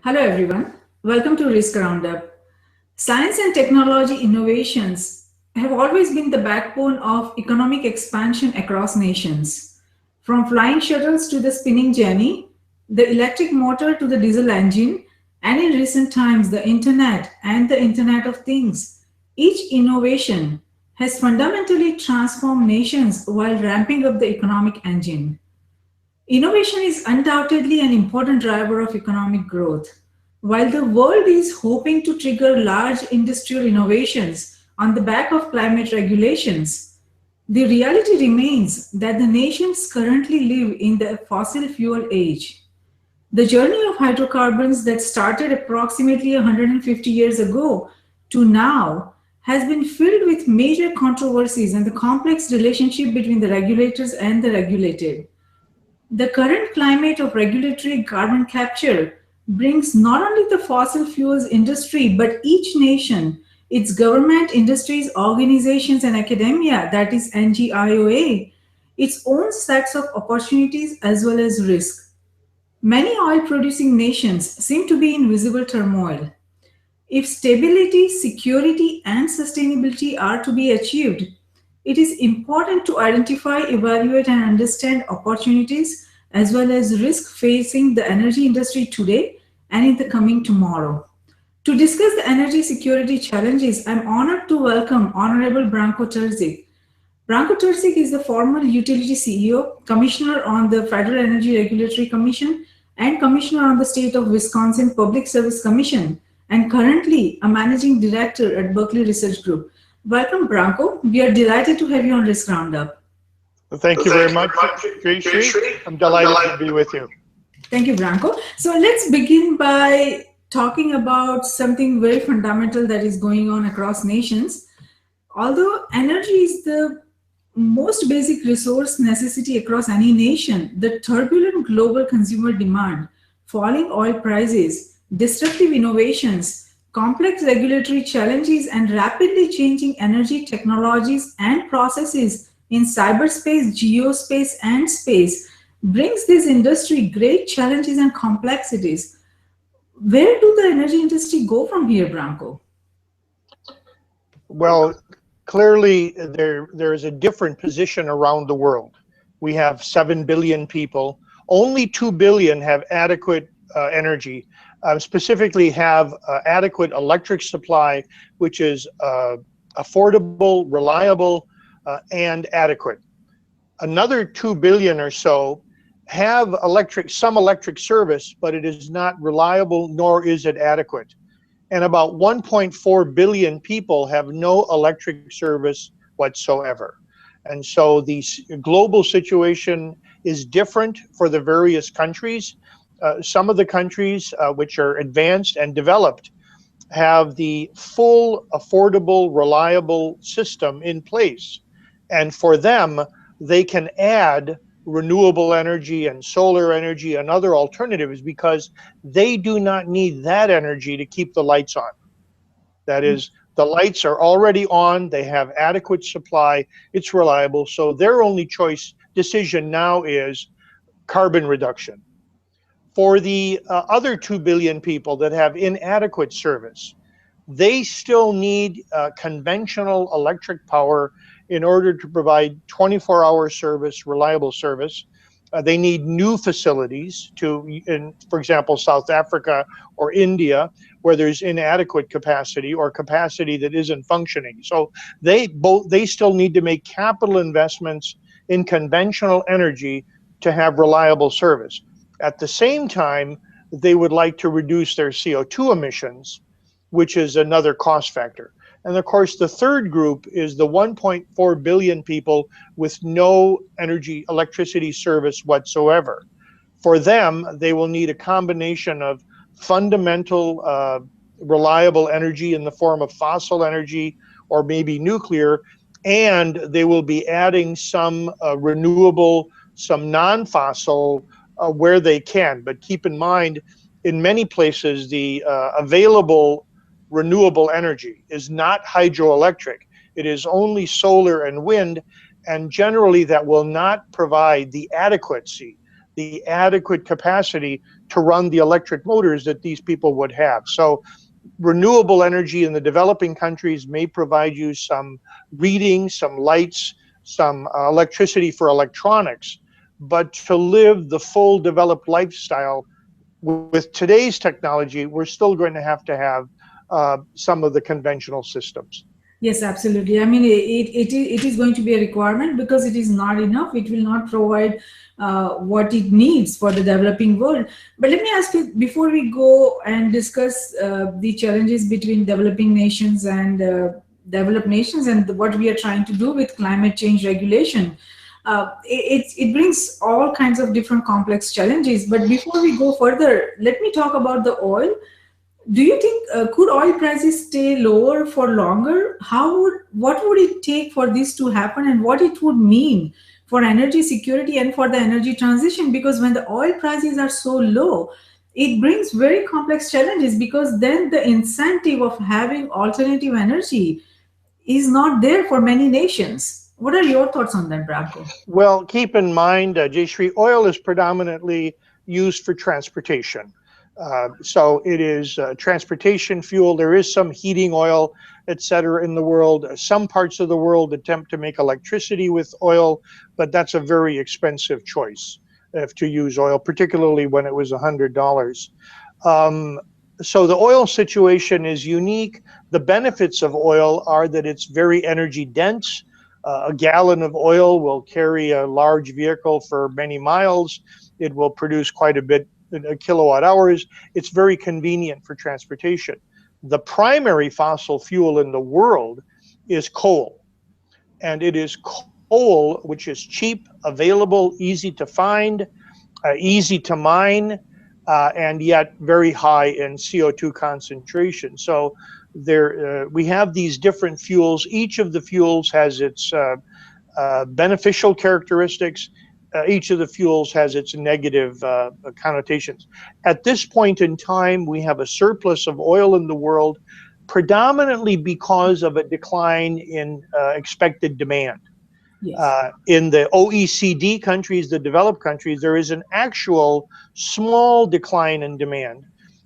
Hello, everyone. Welcome to Risk Roundup. Science and technology innovations have always been the backbone of economic expansion across nations. From flying shuttles to the spinning jenny, the electric motor to the diesel engine, and in recent times, the internet and the Internet of Things. Each innovation has fundamentally transformed nations while ramping up the economic engine. Innovation is undoubtedly an important driver of economic growth. While the world is hoping to trigger large industrial innovations on the back of climate regulations, the reality remains that the nations currently live in the fossil fuel age. The journey of hydrocarbons that started approximately 150 years ago to now has been filled with major controversies and the complex relationship between the regulators and the regulated. The current climate of regulatory carbon capture brings not only the fossil fuels industry, but each nation, its government, industries, organizations, and academia, that is NGIOA, its own sets of opportunities as well as risk. Many oil producing nations seem to be in visible turmoil. If stability, security, and sustainability are to be achieved, it is important to identify, evaluate, and understand opportunities as well as risk facing the energy industry today and in the coming tomorrow. To discuss the energy security challenges, I'm honored to welcome Honorable Branko Terzic. Branko Terzic is the former utility CEO, Commissioner on the Federal Energy Regulatory Commission, and Commissioner on the State of Wisconsin Public Service Commission, and currently a Managing Director at Berkley Research Group. Welcome, Branko. We are delighted to have you on Risk Roundup. Well, thank you very much, Jayshree. I'm delighted to be with you. Thank you, Branko. So let's begin by talking about something very fundamental that is going on across nations. Although energy is the most basic resource necessity across any nation, the turbulent global consumer demand, falling oil prices, disruptive innovations, complex regulatory challenges, and rapidly changing energy technologies and processes in cyberspace, geospace, and space brings this industry great challenges and complexities. Where do the energy industry go from here, Branko? Well, clearly there is a different position around the world. We have 7 billion people. Only 2 billion have adequate energy, specifically have adequate electric supply, which is affordable, reliable, and adequate. Another 2 billion or so have some electric service, but it is not reliable nor is it adequate. And about 1.4 billion people have no electric service whatsoever. And so the global situation is different for the various countries. Some of the countries which are advanced and developed have the full, affordable, reliable system in place. And for them, they can add renewable energy and solar energy and other alternatives because they do not need that energy to keep the lights on. That is, the lights are already on, they have adequate supply, it's reliable, so their only decision now is carbon reduction. For the other 2 billion people that have inadequate service, they still need conventional electric power in order to provide 24-hour service, reliable service. They need new facilities for example, South Africa or India, where there's inadequate capacity or capacity that isn't functioning. So they still need to make capital investments in conventional energy to have reliable service. At the same time, they would like to reduce their CO2 emissions, which is another cost factor. And of course, the third group is the 1.4 billion people with no electricity service whatsoever. For them, they will need a combination of fundamental, reliable energy in the form of fossil energy or maybe nuclear, and they will be adding some renewable, some non-fossil where they can. But keep in mind, in many places, the available renewable energy is not hydroelectric. It is only solar and wind, and generally that will not provide the adequacy the adequate capacity to run the electric motors that these people would have. So renewable energy in the developing countries may provide you some readings, some lights, some electricity for electronics, but to live the full developed lifestyle with today's technology, we're still going to have some of the conventional systems. Yes, absolutely. I mean, it is going to be a requirement because it is not enough. It will not provide what it needs for the developing world. But let me ask you, before we go and discuss the challenges between developing nations and developed nations and what we are trying to do with climate change regulation, it brings all kinds of different complex challenges. But before we go further, let me talk about the oil. Do you think could oil prices stay lower for longer? What would it take for this to happen, and what it would mean for energy security and for the energy transition? Because when the oil prices are so low, it brings very complex challenges because then the incentive of having alternative energy is not there for many nations. What are your thoughts on that, Branko? Well, keep in mind, Jayshree, oil is predominantly used for transportation. So it is transportation fuel. There is some heating oil, etc., in the world. Some parts of the world attempt to make electricity with oil, but that's a very expensive choice if to use oil, particularly when it was $100. So the oil situation is unique. The benefits of oil are that it's very energy dense. A gallon of oil will carry a large vehicle for many miles. It will produce quite a bit kilowatt hours. It's very convenient for transportation. The primary fossil fuel in the world is coal, and it is coal which is cheap, available, easy to find, easy to mine, and yet very high in CO2 concentration. So there, we have these different fuels. Each of the fuels has its beneficial characteristics. Each of the fuels has its negative connotations. At this point in time, we have a surplus of oil in the world, predominantly because of a decline in expected demand. Yes. In the OECD countries, the developed countries, there is an actual small decline in demand.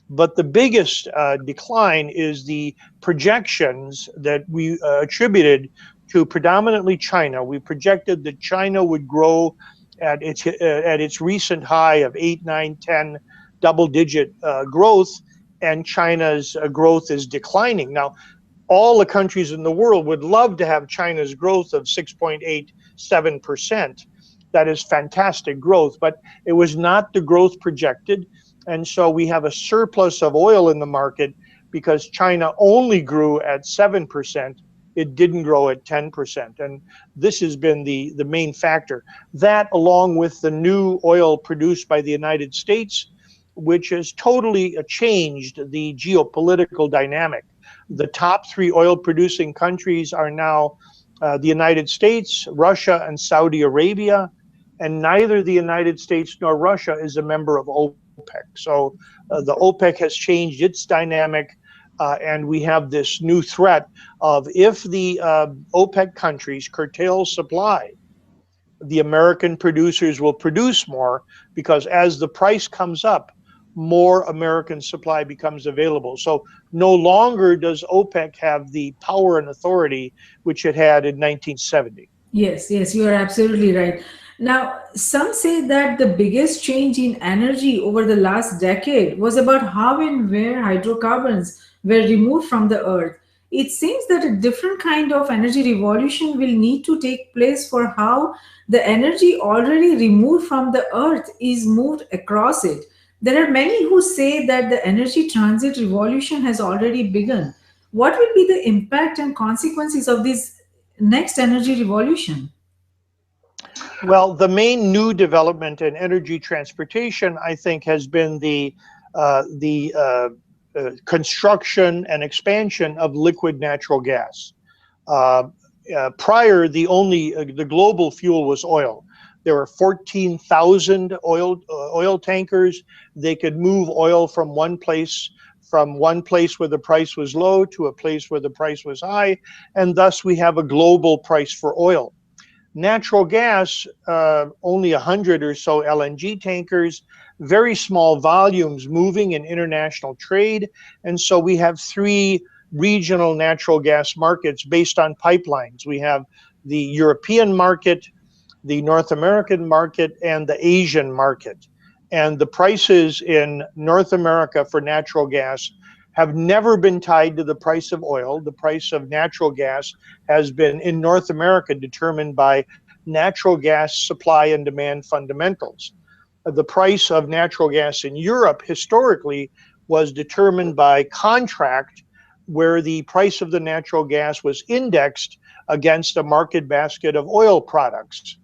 But the biggest decline is the projections that we attributed to predominantly China. We projected that China would grow at its recent high of 8, 9, 10 double-digit growth, and China's growth is declining. Now, all the countries in the world would love to have China's growth of 6.87%. That is fantastic growth, but it was not the growth projected. And so we have a surplus of oil in the market because China only grew at 7%. It didn't grow at 10%. And this has been the main factor. That, along with the new oil produced by the United States, which has totally changed the geopolitical dynamic. The top three oil producing countries are now the United States, Russia, and Saudi Arabia. And neither the United States nor Russia is a member of OPEC. So the OPEC has changed its dynamic, and we have this new threat of if the OPEC countries curtail supply, the American producers will produce more because as the price comes up, more American supply becomes available. So no longer does OPEC have the power and authority which it had in 1970. Yes, yes, you are absolutely right. Now, some say that the biggest change in energy over the last decade was about how and where hydrocarbons were removed from the earth. It seems that a different kind of energy revolution will need to take place for how the energy already removed from the earth is moved across it. There are many who say that the energy transit revolution has already begun. What will be the impact and consequences of this next energy revolution? Well, the main new development in energy transportation, I think, has been the construction and expansion of liquid natural gas. Prior, the global fuel was oil. There were 14,000 oil tankers. They could move oil from one place where the price was low to a place where the price was high, and thus we have a global price for oil. Natural gas, only 100 or so LNG tankers, very small volumes moving in international trade. And so we have three regional natural gas markets based on pipelines. We have the European market, the North American market, and the Asian market. And the prices in North America for natural gas have never been tied to the price of oil. The price of natural gas has been in North America determined by natural gas supply and demand fundamentals. The price of natural gas in Europe historically was determined by contract, where the price of the natural gas was indexed against a market basket of oil products.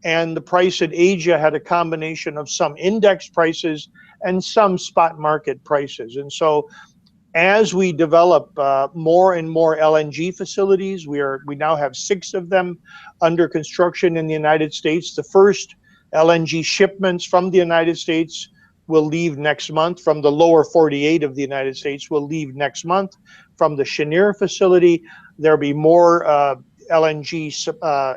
And the price in Asia had a combination of some index prices and some spot market prices. And so as we develop more and more LNG facilities, we now have 6 of them under construction in the United States. The first LNG shipments from the United States will leave next month. From the lower 48 of the United States will leave next month. From the Cheniere facility, there'll be more LNG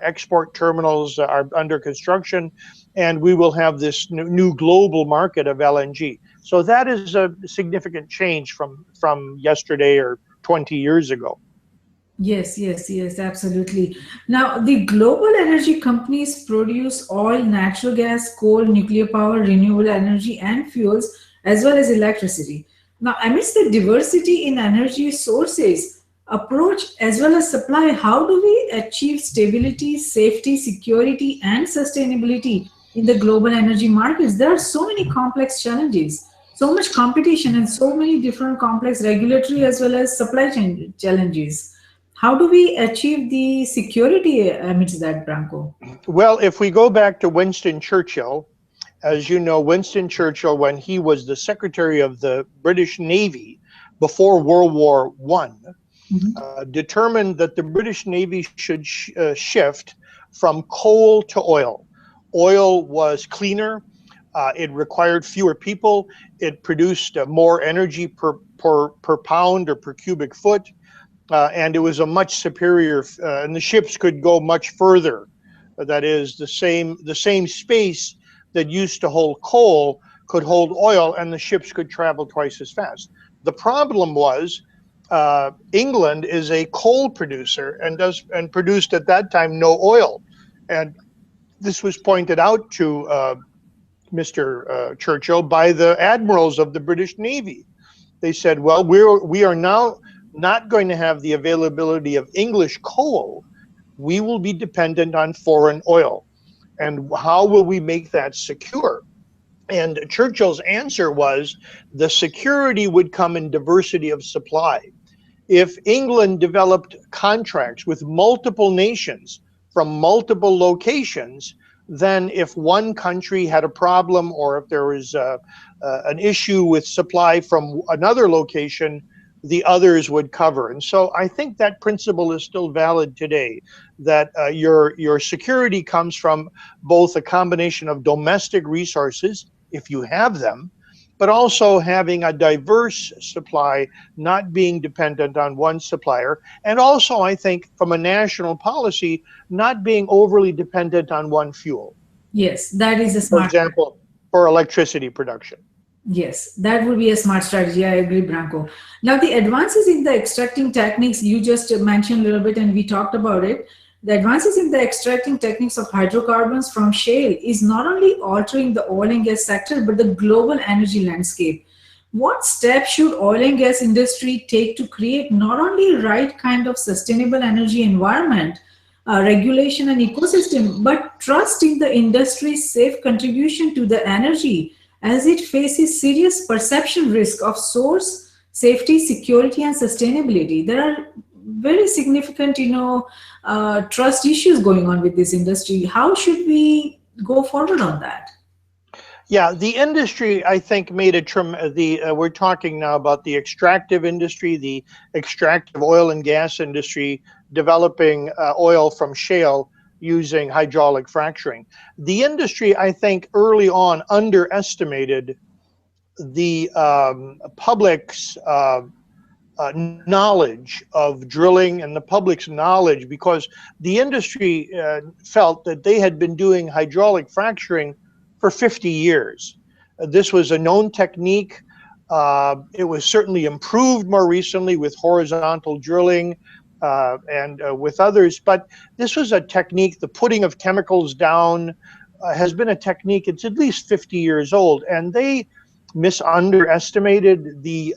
export terminals are under construction, and we will have this new global market of LNG. So that is a significant change from yesterday or 20 years ago. Yes, yes, yes, absolutely. Now, the global energy companies produce oil, natural gas, coal, nuclear power, renewable energy, and fuels, as well as electricity. Now, amidst the diversity in energy sources, approach as well as supply, how do we achieve stability, safety, security, and sustainability in the global energy markets? There are so many complex challenges, so much competition, and so many different complex regulatory as well as supply chain challenges. How do we achieve the security amidst that, Branko? Well, if we go back to Winston Churchill, as you know, Winston Churchill, when he was the Secretary of the British Navy before World War One, determined that the British Navy should shift from coal to oil. Oil was cleaner, it required fewer people, it produced more energy per pound or per cubic foot, and it was a much superior, and the ships could go much further. That is, the same space that used to hold coal could hold oil, and the ships could travel twice as fast. The problem was England is a coal producer and produced at that time no oil, and this was pointed out to Mr. Churchill by the admirals of the British Navy. They said, "Well, we are now not going to have the availability of English coal. We will be dependent on foreign oil, and how will we make that secure?" And Churchill's answer was the security would come in diversity of supply. If England developed contracts with multiple nations from multiple locations, then if one country had a problem or if there was an issue with supply from another location, the others would cover. And so I think that principle is still valid today, that your security comes from both a combination of domestic resources, if you have them, but also having a diverse supply, not being dependent on one supplier. And also, I think, from a national policy, not being overly dependent on one fuel. Yes, that is a For smart. example, for electricity production. Yes, that would be a smart strategy. I agree, Branko. Now, the advances in the extracting techniques, you just mentioned a little bit and we talked about it. The advances in the extracting techniques of hydrocarbons from shale is not only altering the oil and gas sector, but the global energy landscape. What steps should oil and gas industry take to create not only right kind of sustainable energy environment, regulation and ecosystem, but trust in the industry's safe contribution to the energy as it faces serious perception risk of source, safety, security, and sustainability? There are very significant, trust issues going on with this industry. How should we go forward on that? Yeah, the industry, I think, made we're talking now about the extractive industry, the extractive oil and gas industry, developing oil from shale using hydraulic fracturing. The industry, I think, early on underestimated the public's knowledge of drilling and the public's knowledge, because the industry felt that they had been doing hydraulic fracturing for 50 years. This was a known technique. It was certainly improved more recently with horizontal drilling and with others, but this was a technique, the putting of chemicals down has been a technique, it's at least 50 years old, and they misunderestimated the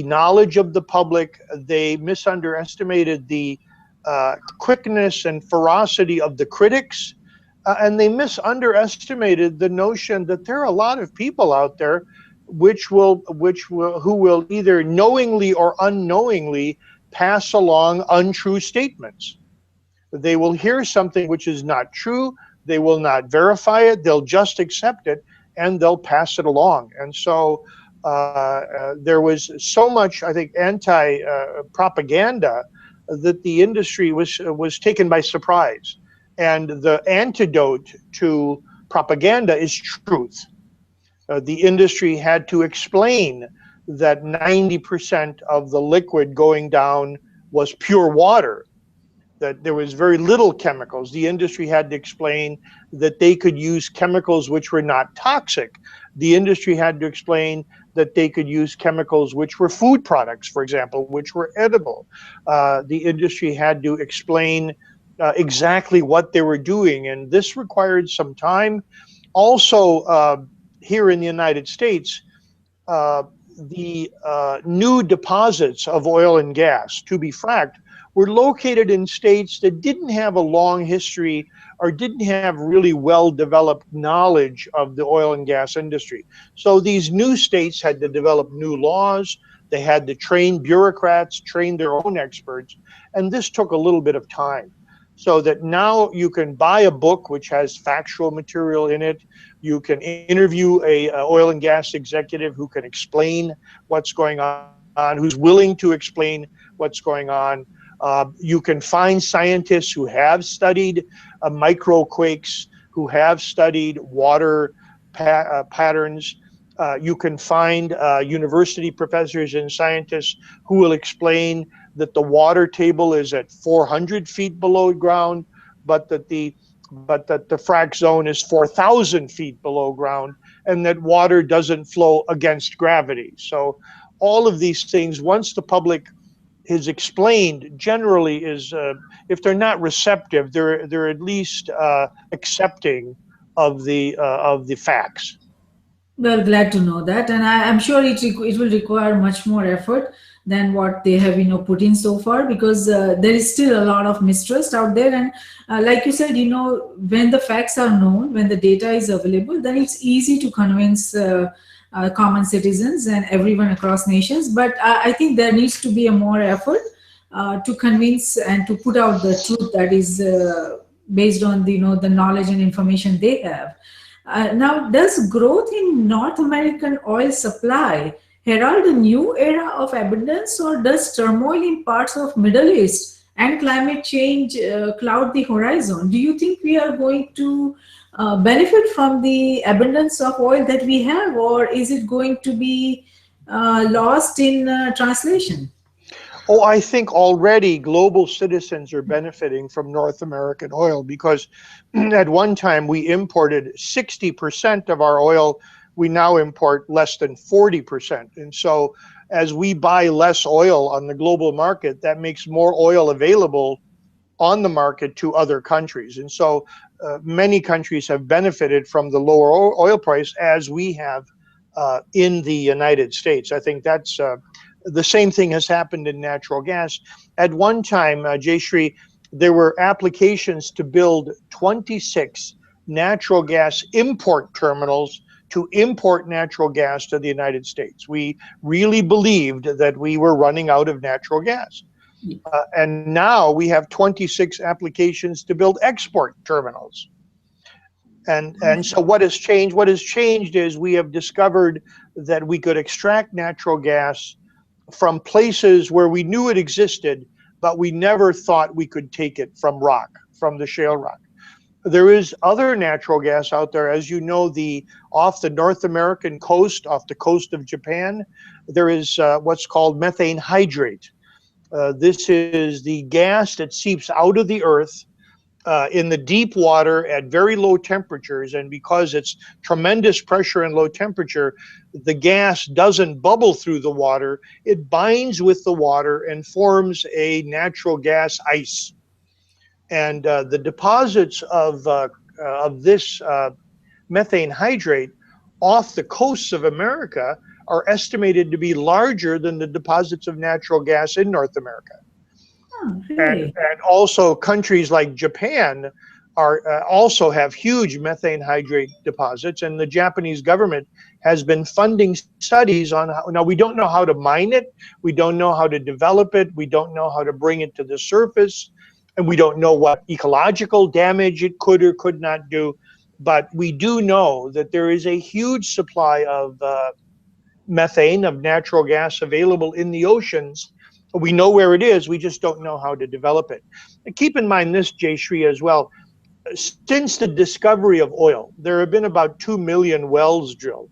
knowledge of the public. They misunderestimated the quickness and ferocity of the critics, and they misunderestimated the notion that there are a lot of people out there who will either knowingly or unknowingly pass along untrue statements. They will hear something which is not true, they will not verify it, they'll just accept it, and they'll pass it along. And so there was so much, I think, anti-propaganda that the industry was taken by surprise. And the antidote to propaganda is truth. The industry had to explain that 90% of the liquid going down was pure water, that there was very little chemicals. The industry had to explain that they could use chemicals which were not toxic. The industry had to explain that they could use chemicals which were food products, for example, which were edible. The industry had to explain exactly what they were doing, and this required some time. Also, here in the United States, the new deposits of oil and gas to be fracked were located in states that didn't have a long history or didn't have really well-developed knowledge of the oil and gas industry. So these new states had to develop new laws, they had to train bureaucrats, train their own experts, and this took a little bit of time. So that now you can buy a book which has factual material in it, you can interview a oil and gas executive who can explain what's going on, who's willing to explain what's going on. You can find scientists who have studied microquakes, who have studied water patterns. You can find university professors and scientists who will explain that the water table is at 400 feet below ground, but that the frac zone is 4,000 feet below ground, and that water doesn't flow against gravity. So all of these things, once the public is explained, generally is, if they're not receptive, they're at least accepting of the facts. Well, glad to know that, and I'm sure it will require much more effort than what they have put in so far, because there is still a lot of mistrust out there. And like you said, when the facts are known, when the data is available, then it's easy to convince common citizens and everyone across nations. But I think there needs to be a more effort to convince and to put out the truth that is based on the knowledge and information they have. Now, does growth in North American oil supply herald a new era of abundance, or does turmoil in parts of Middle East and climate change cloud the horizon? Do you think we are going to benefit from the abundance of oil that we have, or is it going to be lost in translation? Oh, I think already global citizens are benefiting from North American oil, because at one time we imported 60% of our oil. We now import less than 40%. And so as we buy less oil on the global market, that makes more oil available on the market to other countries. And so many countries have benefited from the lower oil price, as we have in the United States. I think that's the same thing has happened in natural gas. At one time, Jayshree, there were applications to build 26 natural gas import terminals to import natural gas to the United States. We really believed that we were running out of natural gas. And now we have 26 applications to build export terminals. And so what has changed? What has changed is we have discovered that we could extract natural gas from places where we knew it existed, but we never thought we could take it from rock, from the shale rock. There is other natural gas out there, as you know, the off the North American coast, off the coast of Japan, there is what's called methane hydrate. This is the gas that seeps out of the earth in the deep water at very low temperatures, and because it's tremendous pressure and low temperature, the gas doesn't bubble through the water. It binds with the water and forms a natural gas ice. And the deposits of this methane hydrate off the coasts of America are estimated to be larger than the deposits of natural gas in North America. Oh, And really? also countries like Japan are also have huge methane hydrate deposits, and the Japanese government has been funding studies on how. Now, we don't know how to mine it, we don't know how to develop it, we don't know how to bring it to the surface, and we don't know what ecological damage it could or could not do. But we do know that there is a huge supply of methane, of natural gas available in the oceans. We know where it is, we just don't know how to develop it. And keep in mind this, Jayshree, as well. Since the discovery of oil, there have been about 2 million wells drilled.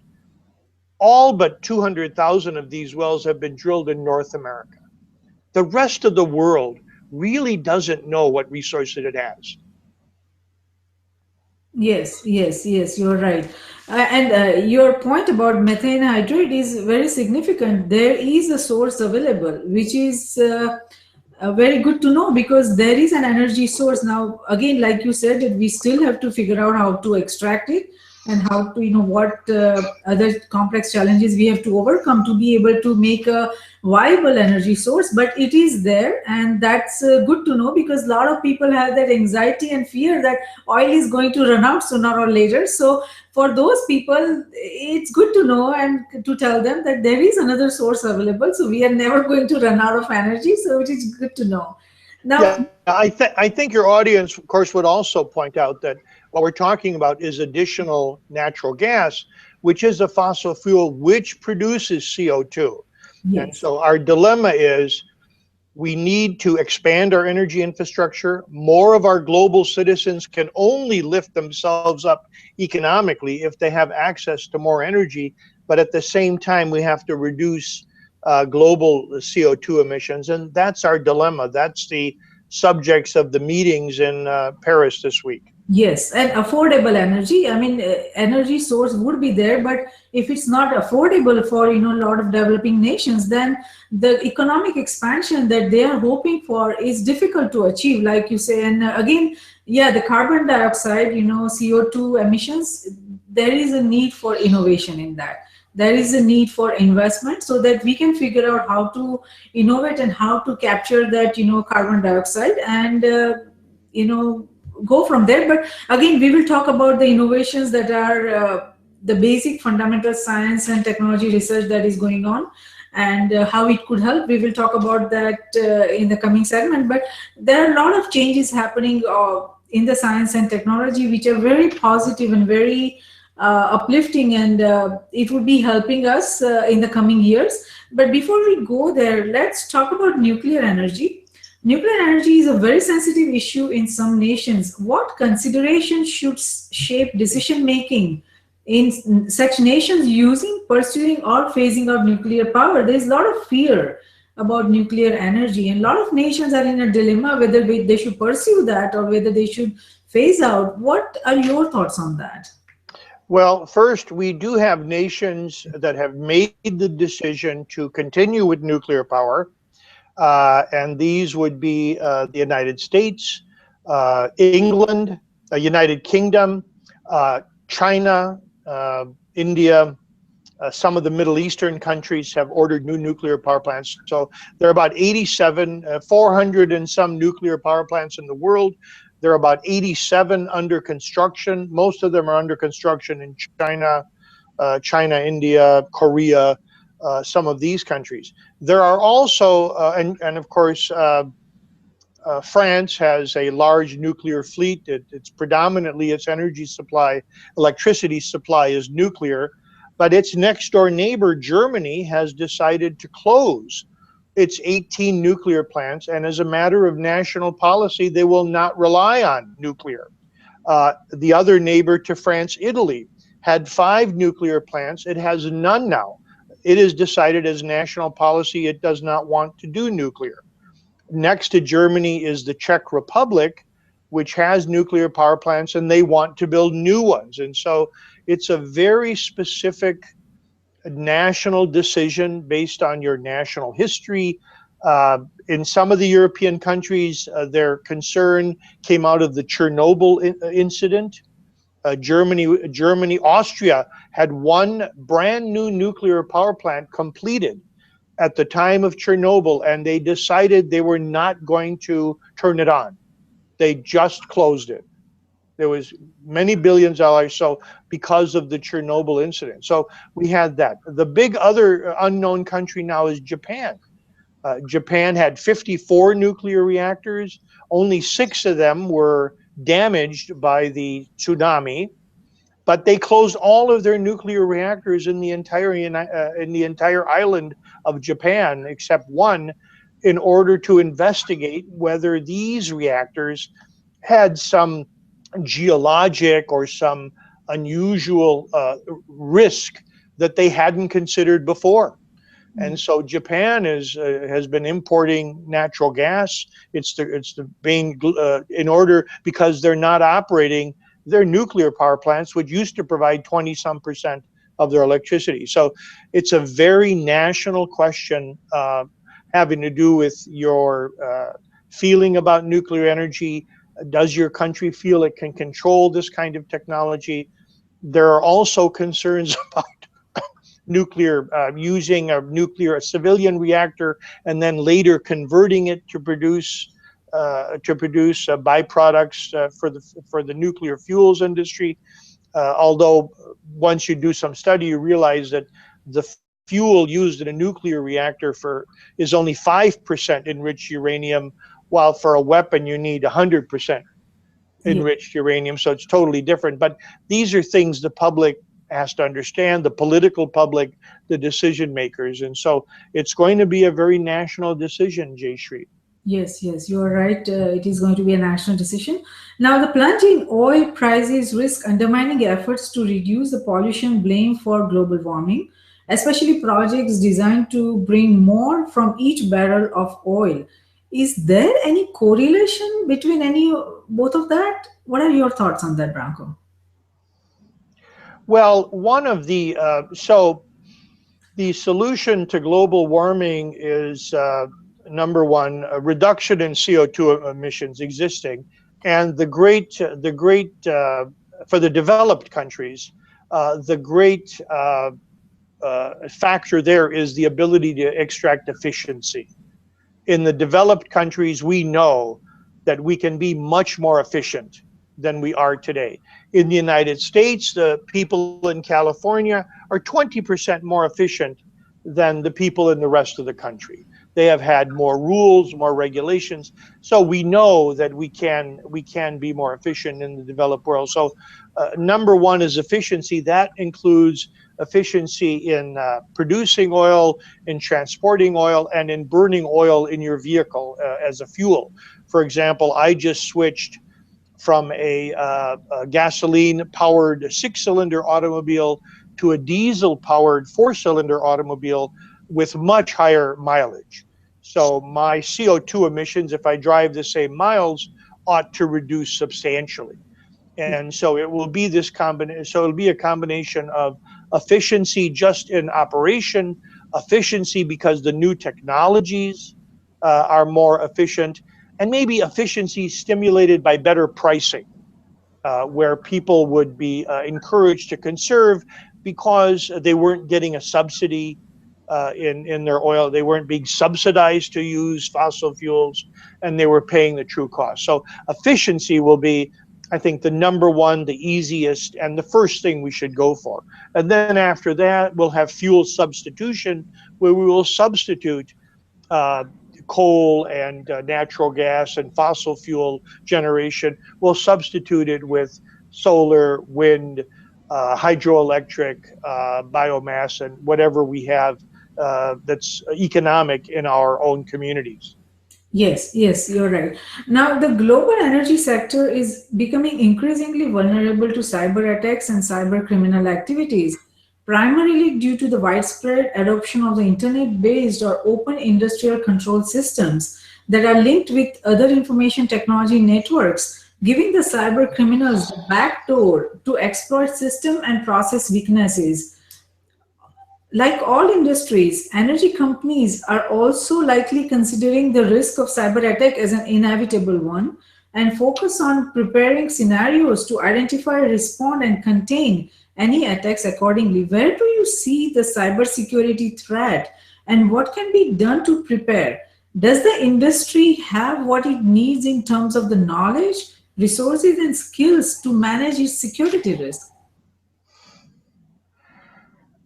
All but 200,000 of these wells have been drilled in North America. The rest of the world really doesn't know what resources it has. Yes, yes, yes, you're right. And your point about methane hydrate is very significant. There is a source available, which is very good to know because there is an energy source. Now, again, like you said, that we still have to figure out how to extract it and how to, what other complex challenges we have to overcome to be able to make a viable energy source. But it is there, and that's good to know because a lot of people have that anxiety and fear that oil is going to run out sooner or later. So for those people, it's good to know and to tell them that there is another source available. So we are never going to run out of energy. So it is good to know. Now, Yeah, I think your audience, of course, would also point out that what we're talking about is additional natural gas, which is a fossil fuel which produces CO2. And yes. so our dilemma is we need to expand our energy infrastructure. More of our global citizens can only lift themselves up economically if they have access to more energy. But at the same time, we have to reduce global CO2 emissions. And that's our dilemma. That's the subjects of the meetings in Paris this week. Yes, and affordable energy. I mean, energy source would be there, but if it's not affordable for a lot of developing nations, then the economic expansion that they are hoping for is difficult to achieve, like you say. And again, yeah, the carbon dioxide, CO2 emissions. There is a need for innovation in that. There is a need for investment so that we can figure out how to innovate and how to capture that carbon dioxide and you know go from there. But again, we will talk about the innovations that are the basic fundamental science and technology research that is going on and how it could help. We will talk about that in the coming segment. But there are a lot of changes happening in the science and technology which are very positive and very uplifting, and it would be helping us in the coming years. But before we go there, let's talk about nuclear energy. Nuclear energy is a very sensitive issue in some nations. What considerations should shape decision making in such nations using, pursuing, or phasing out nuclear power? There is a lot of fear about nuclear energy, and a lot of nations are in a dilemma whether they should pursue that or whether they should phase out. What are your thoughts on that? Well, first, we do have nations that have made the decision to continue with nuclear power. And these would be the United States, England, United Kingdom, China, India. Some of the Middle Eastern countries have ordered new nuclear power plants. So there are about 87, 400 and some nuclear power plants in the world. There are about 87 under construction. Most of them are under construction in China, India, Korea, some of these countries. There are also, and of course, France has a large nuclear fleet. It's predominantly its energy supply, electricity supply is nuclear, but its next door neighbor, Germany, has decided to close its 18 nuclear plants, and as a matter of national policy, they will not rely on nuclear. The other neighbor to France, Italy, had 5 nuclear plants. It has none now. It has decided as national policy it does not want to do nuclear. Next to Germany is the Czech Republic, which has nuclear power plants, and they want to build new ones. And so it's a very specific national decision based on your national history. In some of the European countries, their concern came out of the Chernobyl incident. Germany, Austria had one brand new nuclear power plant completed at the time of Chernobyl, and they decided they were not going to turn it on. They just closed it. There was many billions of dollars, so because of the Chernobyl incident. So we had that. The big other unknown country now is Japan. Japan had 54 nuclear reactors. Only 6 of them were damaged by the tsunami, but they closed all of their nuclear reactors in the entire island of Japan, except one, in order to investigate whether these reactors had some geologic or some unusual risk that they hadn't considered before. And so Japan has been importing natural gas. It's the being in order, because they're not operating their nuclear power plants, which used to provide 20-some% of their electricity. So it's a very national question having to do with your feeling about nuclear energy. Does your country feel it can control this kind of technology? There are also concerns about nuclear, using a civilian reactor and then later converting it to produce byproducts for the nuclear fuels industry. Although once you do some study, you realize that the fuel used in a nuclear reactor is only 5% enriched uranium, while for a weapon you need 100% enriched uranium. So it's totally different. But these are things the public has to understand, the political public, the decision makers. And so it's going to be a very national decision, Jayshree. Yes, yes, you are right. It is going to be a national decision. Now, the plunge in oil prices risk undermining efforts to reduce the pollution blame for global warming, especially projects designed to bring more from each barrel of oil. Is there any correlation between both of that? What are your thoughts on that, Branko? Well, one of the solution to global warming is number one, a reduction in CO2 emissions existing, and for the developed countries, the great factor there is the ability to extract efficiency. In the developed countries, we know that we can be much more efficient than we are today. In the United States, the people in California are 20% more efficient than the people in the rest of the country. They have had more rules, more regulations. So we know that we can be more efficient in the developed world. So number one is efficiency. That includes efficiency in producing oil, in transporting oil, and in burning oil in your vehicle as a fuel. For example, I just switched from a gasoline-powered 6-cylinder automobile to a diesel-powered 4-cylinder automobile with much higher mileage. So my CO2 emissions, if I drive the same miles, ought to reduce substantially. And so it will be this combination. So it'll be a combination of efficiency just in operation, efficiency because the new technologies are more efficient, and maybe efficiency stimulated by better pricing, where people would be encouraged to conserve because they weren't getting a subsidy in their oil. They weren't being subsidized to use fossil fuels, and they were paying the true cost. So efficiency will be, I think, the number one, the easiest, and the first thing we should go for. And then after that, we'll have fuel substitution, where we will substitute coal and natural gas and fossil fuel generation. We'll substitute it with solar, wind, hydroelectric, biomass, and whatever we have that's economic in our own communities. Yes, yes, you're right. Now, the global energy sector is becoming increasingly vulnerable to cyber attacks and cyber criminal activities, primarily due to the widespread adoption of the internet based or open industrial control systems that are linked with other information technology networks, giving the cyber criminals the backdoor to exploit system and process weaknesses. Like all industries, energy companies are also likely considering the risk of cyber attack as an inevitable one and focus on preparing scenarios to identify, respond, and contain any attacks accordingly. Where do you see the cybersecurity threat and what can be done to prepare? Does the industry have what it needs in terms of the knowledge, resources, and skills to manage its security risk?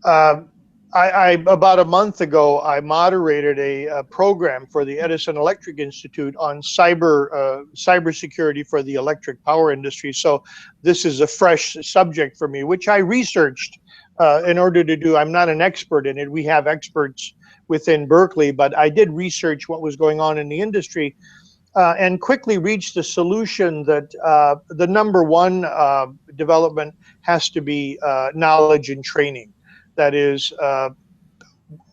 Um, about a month ago, I moderated a program for the Edison Electric Institute on cybersecurity for the electric power industry. So this is a fresh subject for me, which I researched in order to do. I'm not an expert in it. We have experts within Berkeley, but I did research what was going on in the industry and quickly reached the solution that the number one development has to be knowledge and training. That is,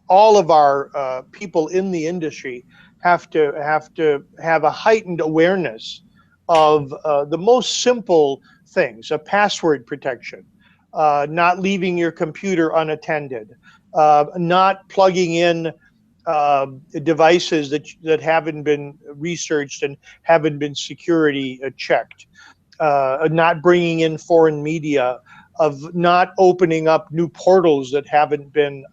all of our people in the industry have to have a heightened awareness of the most simple things, a password protection, not leaving your computer unattended, not plugging in devices that haven't been researched and haven't been security checked, not bringing in foreign media, of not opening up new portals that haven't been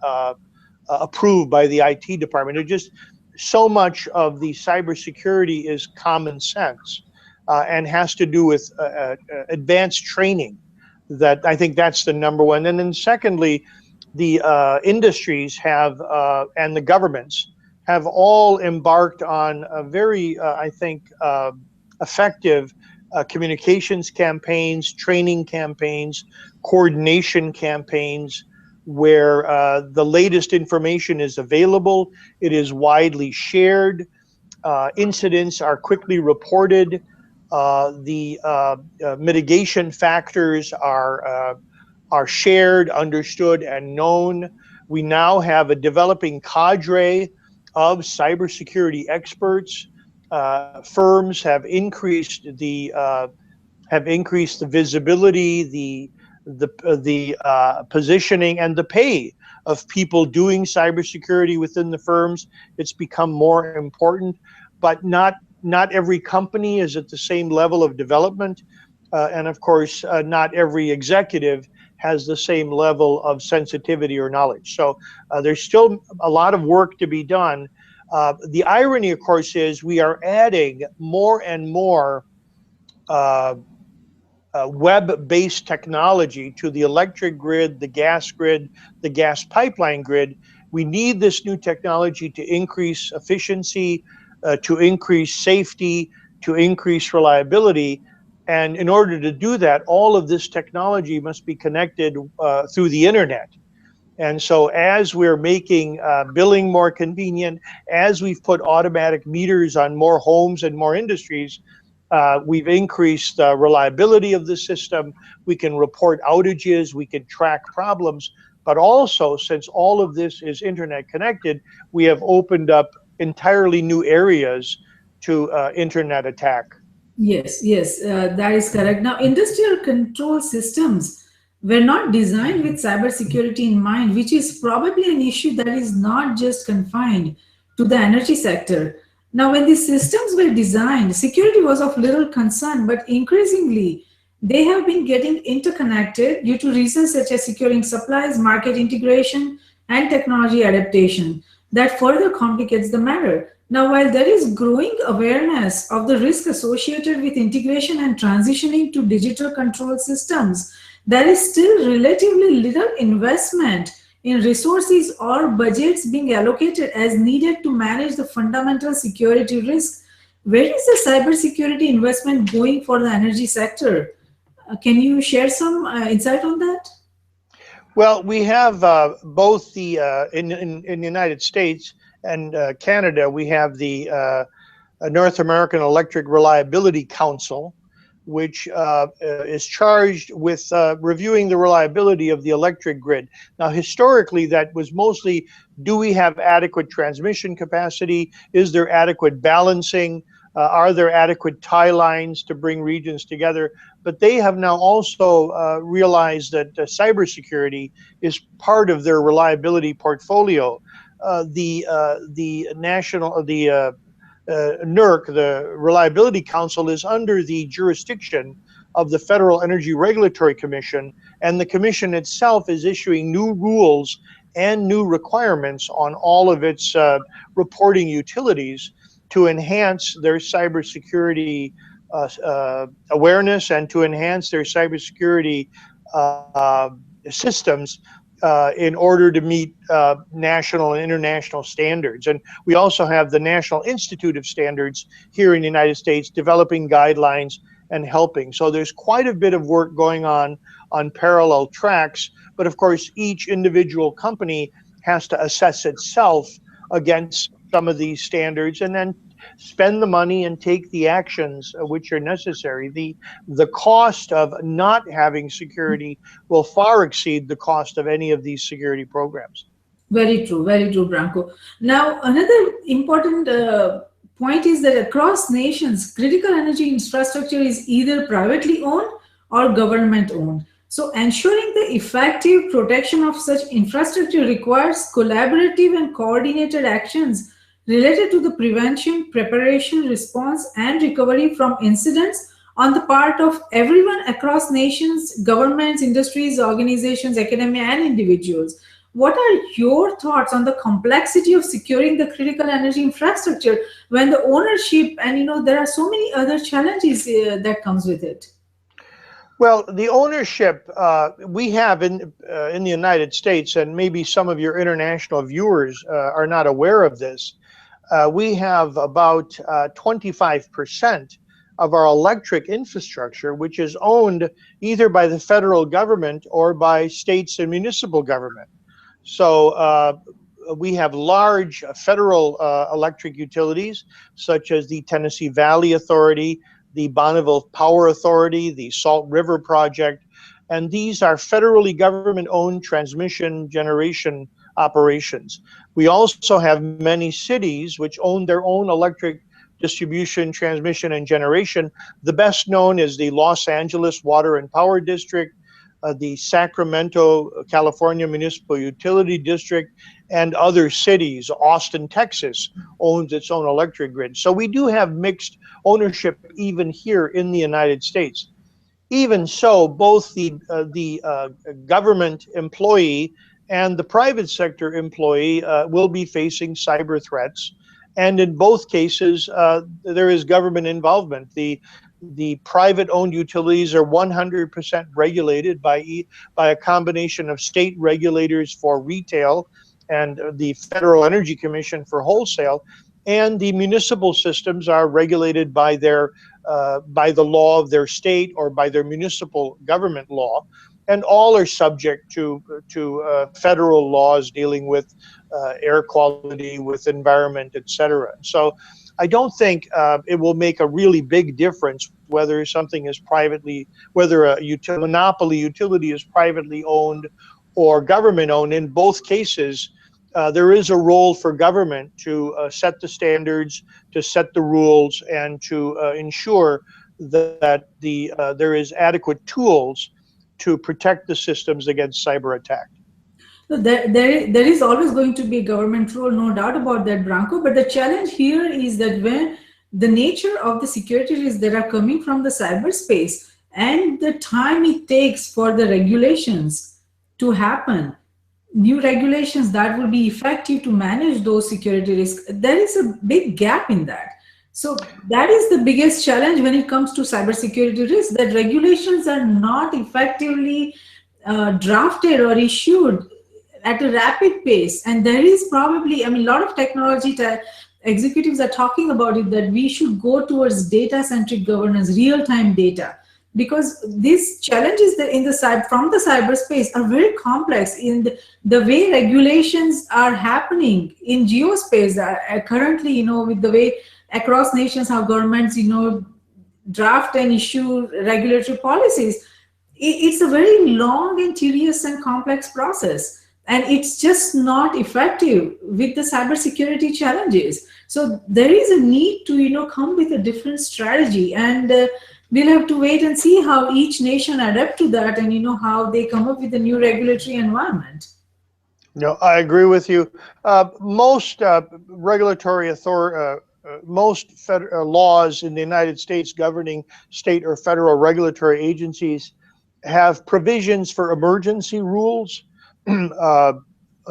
approved by the IT department. It just so much of the cybersecurity is common sense and has to do with advanced training. That I think that's the number one. And then secondly, the industries have and the governments have all embarked on a very, I think, effective communications campaigns, training campaigns, coordination campaigns, where the latest information is available, it is widely shared, incidents are quickly reported, the mitigation factors are shared, understood, and known. We now have a developing cadre of cybersecurity experts. Firms have increased the visibility, the positioning, and the pay of people doing cybersecurity within the firms. It's become more important, but not every company is at the same level of development, and of course, not every executive has the same level of sensitivity or knowledge. So there's still a lot of work to be done. The irony, of course, is we are adding more and more uh, web-based technology to the electric grid, the gas pipeline grid. We need this new technology to increase efficiency, to increase safety, to increase reliability. And in order to do that, all of this technology must be connected through the internet. And so as we're making billing more convenient, as we've put automatic meters on more homes and more industries, we've increased the reliability of the system. We can report outages, we can track problems, but also, since all of this is internet connected, we have opened up entirely new areas to internet attack. Yes, yes, that is correct. Now, industrial control systems were not designed with cybersecurity in mind, which is probably an issue that is not just confined to the energy sector. Now, when these systems were designed, security was of little concern, but increasingly, they have been getting interconnected due to reasons such as securing supplies, market integration, and technology adaptation that further complicates the matter. Now, while there is growing awareness of the risk associated with integration and transitioning to digital control systems, there is still relatively little investment in resources or budgets being allocated as needed to manage the fundamental security risk. Where is the cybersecurity investment going for the energy sector? Can you share some insight on that? Well, we have both in the United States and Canada, we have North American Electric Reliability Council, which is charged with reviewing the reliability of the electric grid. Now, historically, that was mostly, do we have adequate transmission capacity? Is there adequate balancing? Are there adequate tie lines to bring regions together? But they have now also realized that cybersecurity is part of their reliability portfolio. The NERC, the Reliability Council, is under the jurisdiction of the Federal Energy Regulatory Commission, and the Commission itself is issuing new rules and new requirements on all of its reporting utilities to enhance their cybersecurity awareness and to enhance their cybersecurity systems in order to meet national and international standards. And we also have the National Institute of Standards here in the United States developing guidelines and helping. So there's quite a bit of work going on parallel tracks. But of course, each individual company has to assess itself against some of these standards and then spend the money and take the actions which are necessary. The cost of not having security will far exceed the cost of any of these security programs. Very true, Branko. Now, another important point is that across nations, critical energy infrastructure is either privately owned or government owned. So, ensuring the effective protection of such infrastructure requires collaborative and coordinated actions related to the prevention, preparation, response, and recovery from incidents on the part of everyone across nations, governments, industries, organizations, academia, and individuals. What are your thoughts on the complexity of securing the critical energy infrastructure when the ownership and there are so many other challenges that comes with it? Well, the ownership we have in the United States, and maybe some of your international viewers are not aware of this. We have about 25% of our electric infrastructure, which is owned either by the federal government or by states and municipal government. So we have large federal electric utilities, such as the Tennessee Valley Authority, the Bonneville Power Authority, the Salt River Project, and these are federally government-owned transmission generation operations. We also have many cities which own their own electric distribution, transmission, and generation. The best known is the Los Angeles Water and Power District, the Sacramento, California Municipal Utility District, and other cities. Austin, Texas owns its own electric grid. So we do have mixed ownership even here in the United States. Even so, both the government employee and the private sector employee will be facing cyber threats. And in both cases, there is government involvement. The private-owned utilities are 100% regulated by a combination of state regulators for retail and the Federal Energy Commission for wholesale, and the municipal systems are regulated by by the law of their state or by their municipal government law, and all are subject to federal laws dealing with air quality, with environment, etc. So I don't think it will make a really big difference whether something is whether a monopoly utility is privately owned or government owned. In both cases, there is a role for government to set the standards, to set the rules, and to ensure that there is adequate tools to protect the systems against cyber attack. So there is always going to be a government role, no doubt about that, Branko. But the challenge here is that when the nature of the security risks that are coming from the cyberspace and the time it takes for the regulations to happen, new regulations that will be effective to manage those security risks, there is a big gap in that. So that is the biggest challenge when it comes to cybersecurity risks, that regulations are not effectively drafted or issued at a rapid pace. And there is probably, a lot of technology executives are talking about it, that we should go towards data-centric governance, real-time data, because these challenges from the cyberspace are very complex in the way regulations are happening in geospace currently, with the way across nations, how governments, draft and issue regulatory policies. It's a very long and tedious and complex process, and it's just not effective with the cybersecurity challenges. So there is a need to come with a different strategy, and we'll have to wait and see how each nation adapt to that, and how they come up with a new regulatory environment. No, I agree with you. Most regulatory authority, most laws in the United States governing state or federal regulatory agencies have provisions for emergency rules uh,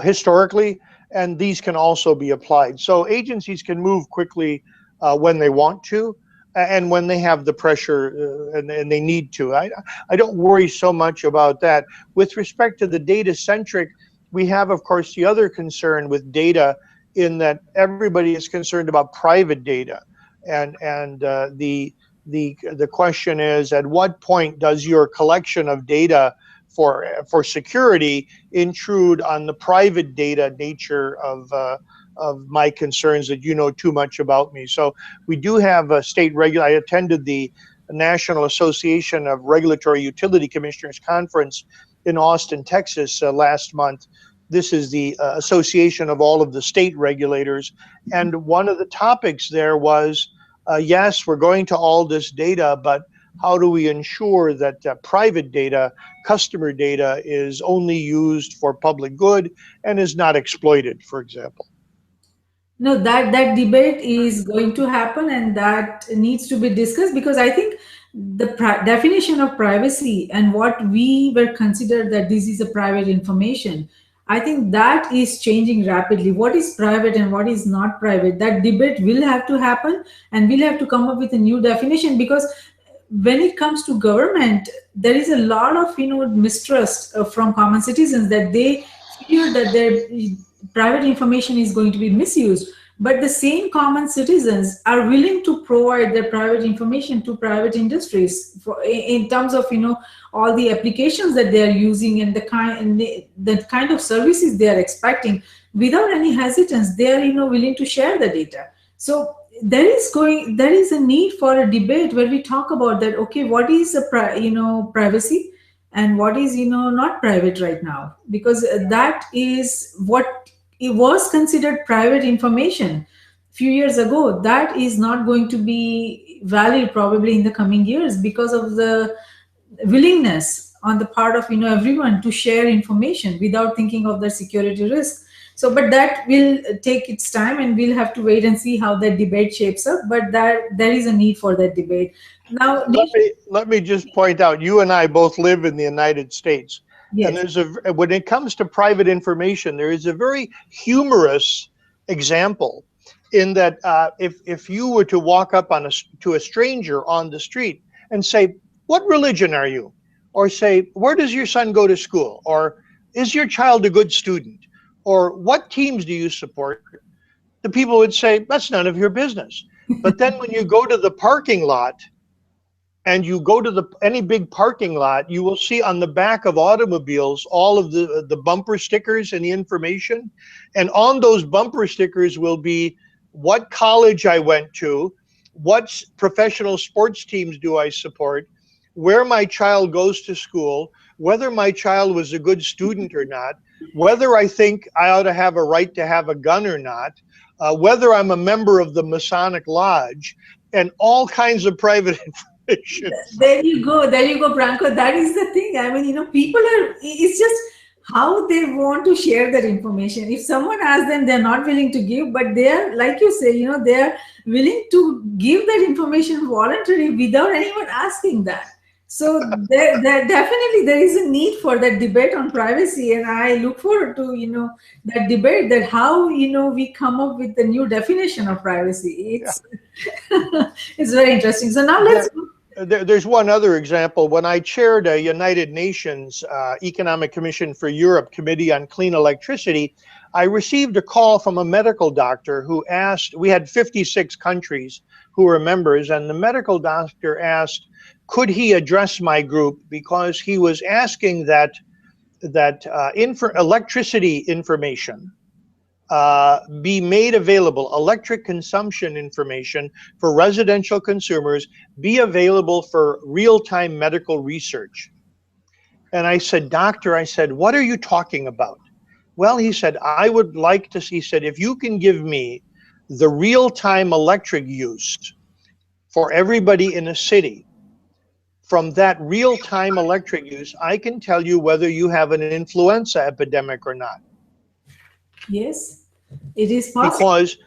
historically, and these can also be applied. So agencies can move quickly when they want to, and when they have the pressure and they need to. I don't worry so much about that. With respect to the data centric, we have, of course, the other concern with data in that everybody is concerned about private data, and the question is, at what point does your collection of data for security intrude on the private data nature of my concerns that you know too much about me? So we do have a state I attended the National Association of Regulatory Utility Commissioners conference in Austin, Texas last month. This is the association of all of the state regulators. And one of the topics there was, yes, we're going to all this data, but how do we ensure that private data, customer data, is only used for public good and is not exploited, for example? No, that debate is going to happen, and that needs to be discussed, because I think the definition of privacy and what we were considered that this is a private information, I think that is changing rapidly. What is private and what is not private? That debate will have to happen, and we'll have to come up with a new definition, because when it comes to government, there is a lot of mistrust from common citizens, that they fear that their private information is going to be misused. But the same common citizens are willing to provide their private information to private industries in terms of all the applications that they are using, and the kind of services they are expecting. Without any hesitance, they are willing to share the data. So there is a need for a debate where we talk about that. Okay, what is privacy, and what is not private right now, because that is what it was considered private information few years ago. That is not going to be valid probably in the coming years, because of the willingness on the part of everyone to share information without thinking of the security risk. So but that will take its time, and we'll have to wait and see how that debate shapes up, but there is a need for that debate now. Let me just point out, you and I both live in the United States, and Yes. when it comes to private information, there is a very humorous example in that if you were to walk up to a stranger on the street and say, "What religion are you?" or say, "Where does your son go to school?" or "Is your child a good student?" or "What teams do you support?" the people would say, "That's none of your business." But then when you go to the parking lot, and you go to any big parking lot, you will see on the back of automobiles all of the bumper stickers and the information. And on those bumper stickers will be what college I went to, what professional sports teams do I support, where my child goes to school, whether my child was a good student or not, whether I think I ought to have a right to have a gun or not, whether I'm a member of the Masonic Lodge, and all kinds of private information. There you go, Branko. That is the thing. I mean, people are, it's just how they want to share that information. If someone asks them, they're not willing to give, but they are, like you say, they're willing to give that information voluntarily without anyone asking that. So there definitely there is a need for that debate on privacy, and I look forward to that debate, that how we come up with the new definition of privacy. Yeah. It's it's very interesting. So now let's. There's one other example. When I chaired a United Nations Economic Commission for Europe Committee on Clean Electricity, I received a call from a medical doctor who asked, we had 56 countries who were members, and the medical doctor asked, could he address my group, because he was asking that electricity information be made available, electric consumption information for residential consumers be available for real-time medical research. And I said, doctor, I said, what are you talking about? Well, he said, I would like to see, he said, if you can give me the real-time electric use for everybody in a city, from that real-time electric use, I can tell you whether you have an influenza epidemic or not. Yes, it is possible. Because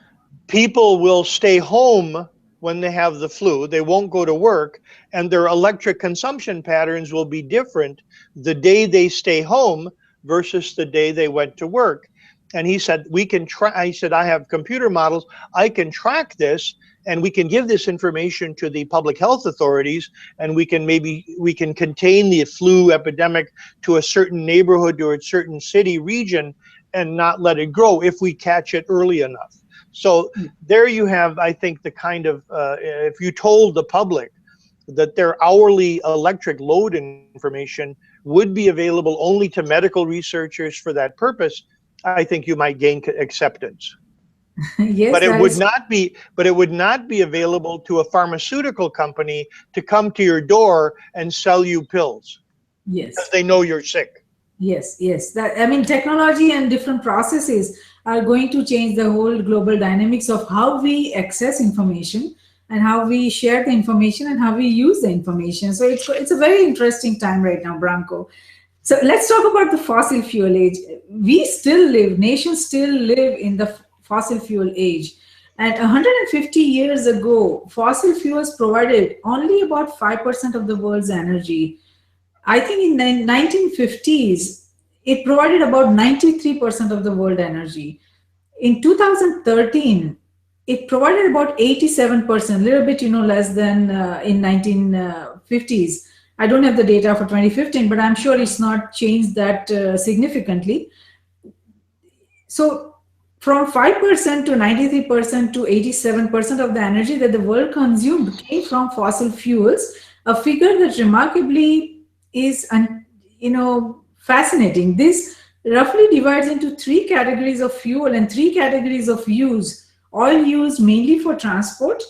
people will stay home when they have the flu, they won't go to work, and their electric consumption patterns will be different the day they stay home versus the day they went to work. And he said, we can try, I said, I have computer models, I can track this, and we can give this information to the public health authorities, and we can contain the flu epidemic to a certain neighborhood or a certain city region and not let it grow if we catch it early enough. So there you have, I think, the kind of, if you told the public that their hourly electric load information would be available only to medical researchers for that purpose, I think you might gain acceptance. Yes, But it that would is. not be, but it would not be available to a pharmaceutical company to come to your door and sell you pills because Yes. they know you're sick. Yes, yes. That, I mean, technology and different processes are going to change the whole global dynamics of how we access information and how we share the information and how we use the information. So it's a very interesting time right now, Branko. So let's talk about the fossil fuel age. We still live, nations still live in the fossil fuel age. And 150 years ago, fossil fuels provided only about 5% of the world's energy. I think in the 1950s, it provided about 93% of the world energy. In 2013, it provided about 87%, a little bit, less than in 1950s. I don't have the data for 2015, but I'm sure it's not changed that significantly. So from 5% to 93% to 87% of the energy that the world consumed came from fossil fuels, a figure that remarkably is, fascinating. This roughly divides into three categories of fuel and three categories of use: oil used mainly for transport,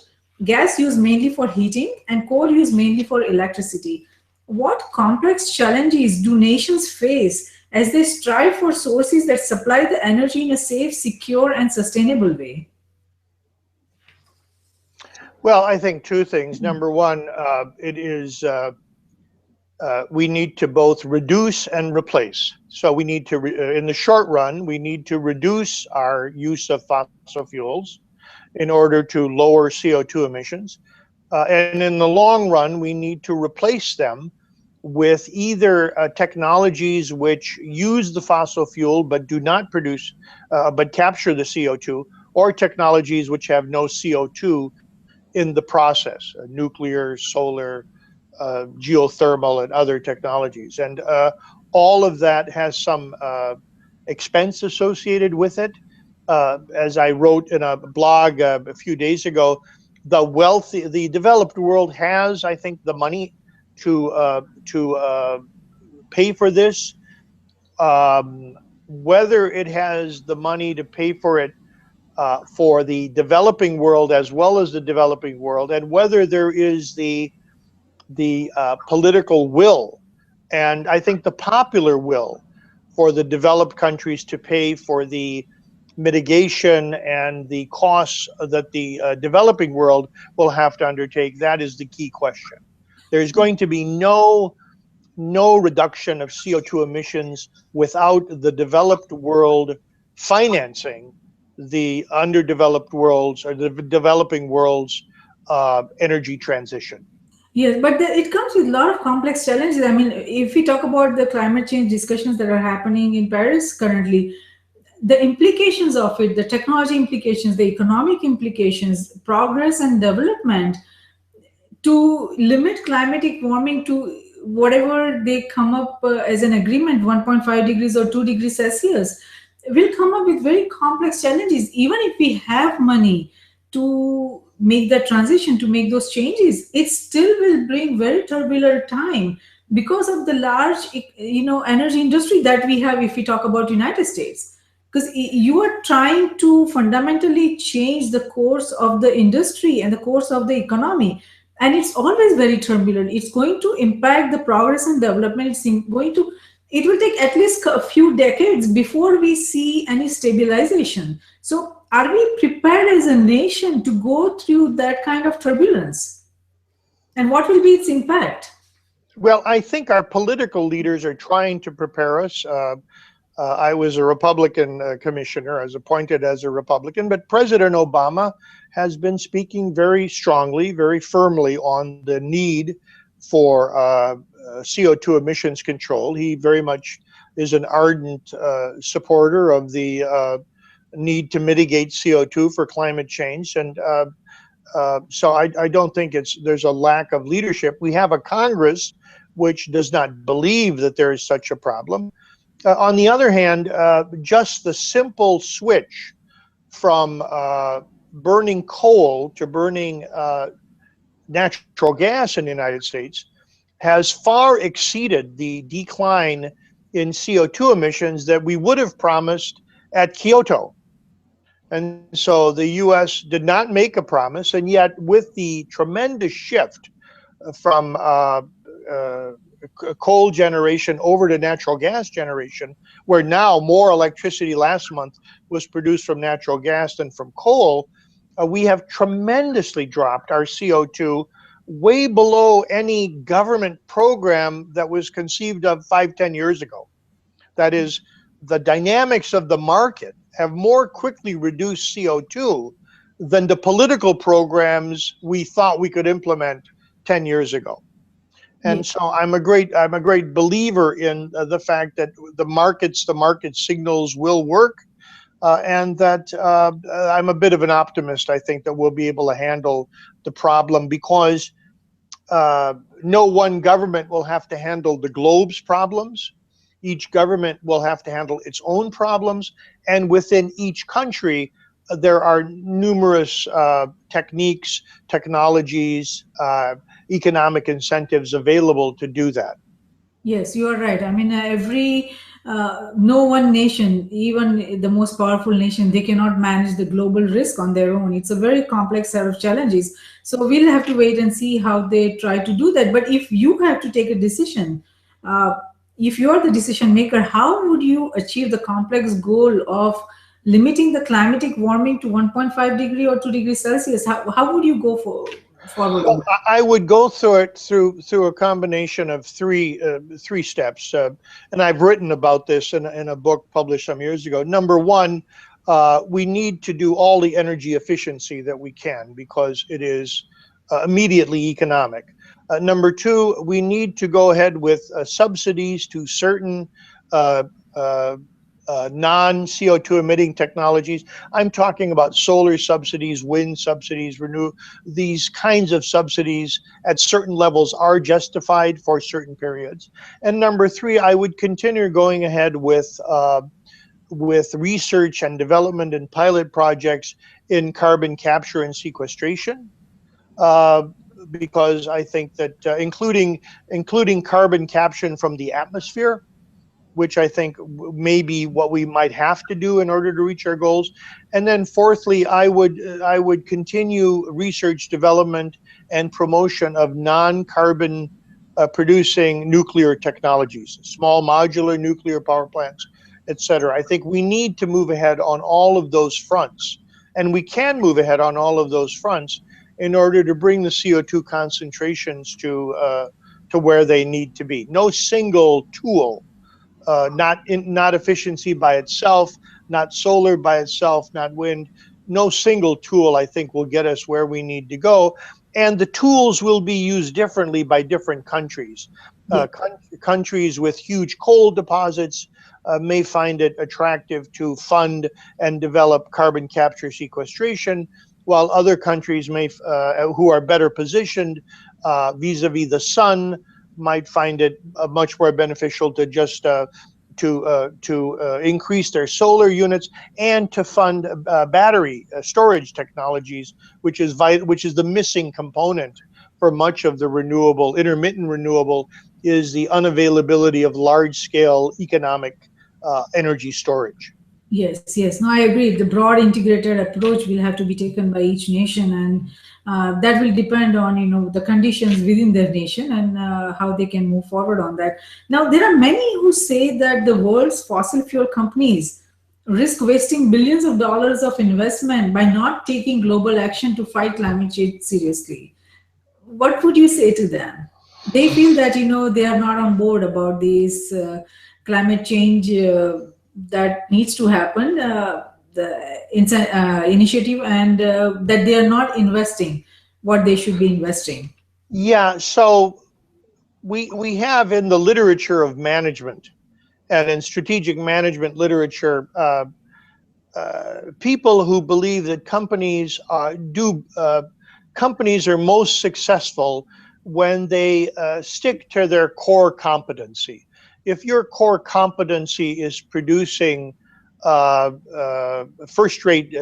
gas used mainly for heating, and coal used mainly for electricity. What complex challenges do nations face as they strive for sources that supply the energy in a safe, secure, and sustainable way? Well, I think two things. Number one, it is we need to both reduce and replace. So we need to, in the short run, we need to reduce our use of fossil fuels in order to lower CO2 emissions. And in the long run, we need to replace them with either technologies which use the fossil fuel but do not produce, but capture the CO2, or technologies which have no CO2 in the process, nuclear, solar, geothermal, and other technologies. And all of that has some expense associated with it. As I wrote in a blog a few days ago, the developed world has, I think, the money to pay for this. Whether it has the money to pay for it for the developing world as well as the developing world, and whether there is the political will, and I think the popular will, for the developed countries to pay for the mitigation and the costs that the developing world will have to undertake. That is the key question. There's going to be no reduction of CO2 emissions without the developed world financing the underdeveloped world's or the developing world's energy transition. Yes, but it comes with a lot of complex challenges. I mean, if we talk about the climate change discussions that are happening in Paris currently, the implications of it, the technology implications, the economic implications, progress and development to limit climatic warming to whatever they come up as an agreement, 1.5 degrees or 2 degrees Celsius, will come up with very complex challenges. Even if we have money to make that transition, to make those changes, it still will bring very turbulent time because of the large energy industry that we have if we talk about United States. because you are trying to fundamentally change the course of the industry and the course of the economy, and it's always very turbulent. It's going to impact the progress and development. It will take at least a few decades before we see any stabilization. So are we prepared as a nation to go through that kind of turbulence, and what will be its impact? Well, I think our political leaders are trying to prepare us. I was a Republican commissioner. I was appointed as a Republican, but President Obama has been speaking very strongly, very firmly on the need for CO2 emissions control. He very much is an ardent supporter of the need to mitigate CO2 for climate change. And so I don't think there's a lack of leadership. We have a Congress which does not believe that there is such a problem. On the other hand, just the simple switch from burning coal to burning natural gas in the United States has far exceeded the decline in CO2 emissions that we would have promised at Kyoto. And so the US did not make a promise, and yet with the tremendous shift from coal generation over to natural gas generation, where now more electricity last month was produced from natural gas than from coal, we have tremendously dropped our CO2 way below any government program that was conceived of 5-10 years ago. That is, the dynamics of the market have more quickly reduced CO2 than the political programs we thought we could implement 10 years ago. And so I'm a great believer in the fact that the market signals will work, and that I'm a bit of an optimist. I think that we'll be able to handle the problem because no one government will have to handle the globe's problems. Each government will have to handle its own problems, and within each country, there are numerous techniques, technologies, economic incentives available to do that. Yes, you are right. I mean, no one nation, even the most powerful nation, they cannot manage the global risk on their own. It's a very complex set of challenges. So we'll have to wait and see how they try to do that. But if you have to take a decision, uh, if you are the decision maker, how would you achieve the complex goal of limiting the climatic warming to 1.5 degree or 2 degrees Celsius? How would you go forward on Well, that? I would go through it through a combination of three steps, and I've written about this in a book published some years ago. Number one, we need to do all the energy efficiency that we can because it is immediately economic. Number two, we need to go ahead with subsidies to certain uh, uh, non-CO2 emitting technologies. I'm talking about solar subsidies, wind subsidies, these kinds of subsidies at certain levels are justified for certain periods. And number three, I would continue going ahead with research and development and pilot projects in carbon capture and sequestration. Uh, because I think that including carbon capture from the atmosphere, which I think may be what we might have to do in order to reach our goals. And then fourthly, I would continue research, development, and promotion of non-carbon producing nuclear technologies, small modular nuclear power plants, etc. I think we need to move ahead on all of those fronts, and we can move ahead on all of those fronts in order to bring the CO2 concentrations to where they need to be. No single tool, not efficiency by itself, not solar by itself, not wind. No single tool, I think, will get us where we need to go. And the tools will be used differently by different countries. Yeah. Countries with huge coal deposits may find it attractive to fund and develop carbon capture sequestration, while other countries who are better positioned vis-a-vis the sun might find it much more beneficial to just to increase their solar units and to fund battery storage technologies, which is the missing component for much of the intermittent renewable, is the unavailability of large-scale economic energy storage. Yes, yes. No, I agree. The broad integrated approach will have to be taken by each nation, and that will depend on the conditions within their nation and how they can move forward on that. Now, there are many who say that the world's fossil fuel companies risk wasting billions of dollars of investment by not taking global action to fight climate change seriously. What would you say to them? They feel that they are not on board about this climate change that needs to happen, the initiative, and that they are not investing what they should be investing. Yeah, so we have in the literature of management and in strategic management literature people who believe that companies are most successful when they stick to their core competency. If your core competency is producing first-rate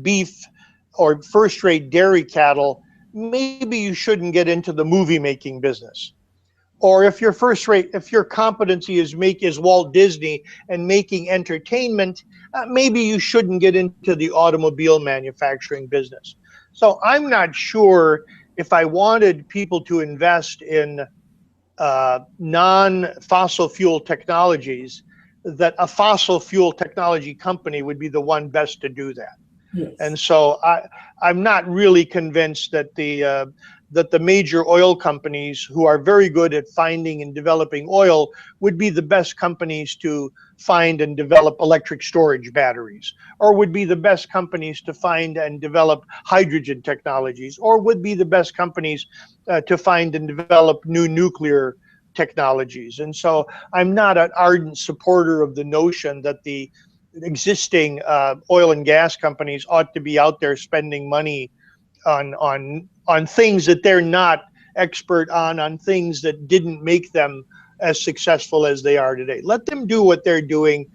beef or first-rate dairy cattle, maybe you shouldn't get into the movie making business. Or if your competency is Walt Disney and making entertainment, maybe you shouldn't get into the automobile manufacturing business. So I'm not sure if I wanted people to invest in non-fossil fuel technologies, that a fossil fuel technology company would be the one best to do that. And Yes. so I'm not really convinced that the major oil companies who are very good at finding and developing oil would be the best companies to find and develop electric storage batteries, or would be the best companies to find and develop hydrogen technologies, or would be the best companies to find and develop new nuclear technologies. And so I'm not an ardent supporter of the notion that the existing oil and gas companies ought to be out there spending money on things that they're not expert on things that didn't make them as successful as they are today. Let them do what they're doing.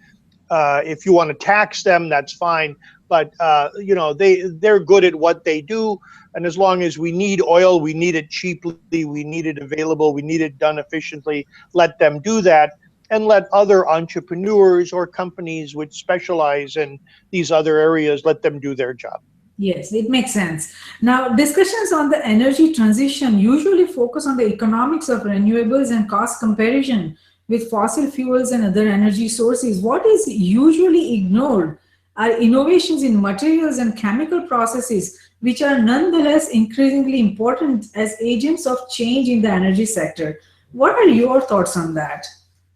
If you want to tax them, that's fine. But they're good at what they do, and as long as we need oil, we need it cheaply, we need it available, we need it done efficiently. Let them do that, and let other entrepreneurs or companies which specialize in these other areas, let them do their job. Yes, it makes sense. Now, discussions on the energy transition usually focus on the economics of renewables and cost comparison with fossil fuels and other energy sources. What is usually ignored are innovations in materials and chemical processes, which are nonetheless increasingly important as agents of change in the energy sector. What are your thoughts on that?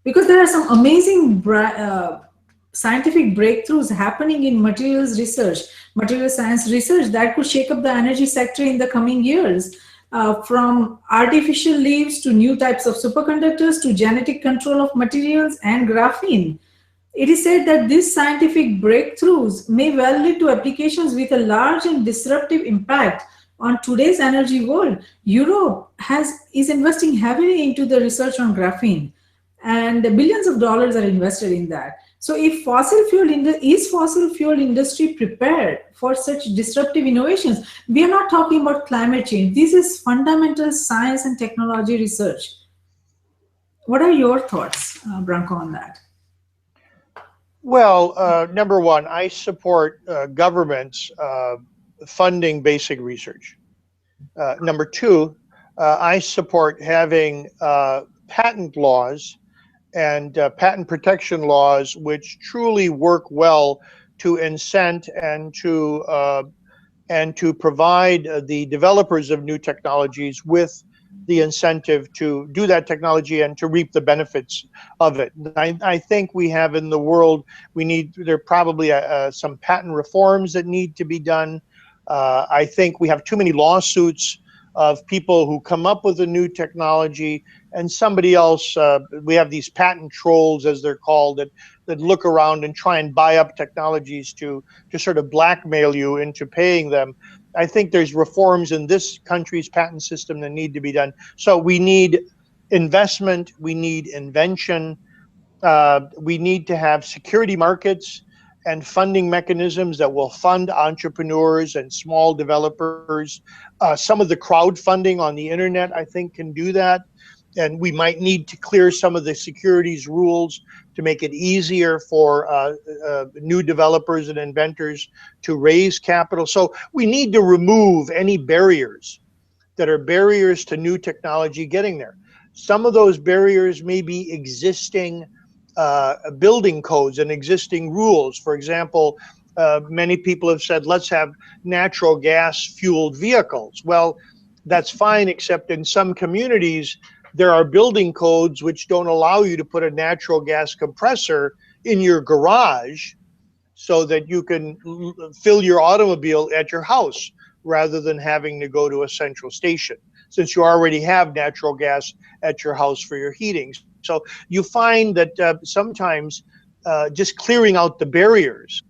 Because there are some amazing scientific breakthroughs happening in material science research that could shake up the energy sector in the coming years. From artificial leaves to new types of superconductors to genetic control of materials and graphene. It is said that these scientific breakthroughs may well lead to applications with a large and disruptive impact on today's energy world. Europe is investing heavily into the research on graphene, and billions of dollars are invested in that. So, if fossil fuel industry prepared for such disruptive innovations? We are not talking about climate change. This is fundamental science and technology research. What are your thoughts, Branko, on that? Well, number one, I support governments funding basic research. Number two, I support having patent laws and patent protection laws which truly work well to incent and to provide the developers of new technologies with the incentive to do that technology and to reap the benefits of it. I think we have in the world, there are probably some patent reforms that need to be done. I think we have too many lawsuits of people who come up with a new technology and somebody else, we have these patent trolls, as they're called, that look around and try and buy up technologies to sort of blackmail you into paying them. I think there's reforms in this country's patent system that need to be done. So we need investment, we need invention, we need to have security markets and funding mechanisms that will fund entrepreneurs and small developers. Some of the crowdfunding on the internet, I think, can do that. and we might need to clear some of the securities rules to make it easier for new developers and inventors to raise capital. So we need to remove any barriers that are barriers to new technology getting there. Some of those barriers may be existing building codes and existing rules. For example, many people have said, let's have natural gas fueled vehicles. Well, that's fine, except in some communities, there are building codes which don't allow you to put a natural gas compressor in your garage so that you can fill your automobile at your house rather than having to go to a central station, since you already have natural gas at your house for your heating. So you find that sometimes just clearing out the barriers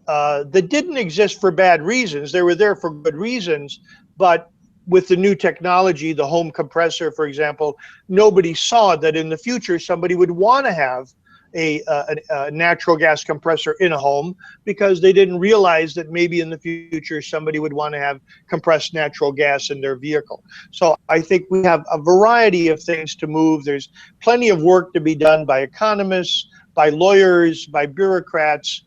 that didn't exist for bad reasons, they were there for good reasons, but with the new technology, the home compressor, for example, nobody saw that in the future somebody would want to have a natural gas compressor in a home, because they didn't realize that maybe in the future somebody would want to have compressed natural gas in their vehicle. So I think we have a variety of things to move. There's plenty of work to be done by economists, by lawyers, by bureaucrats,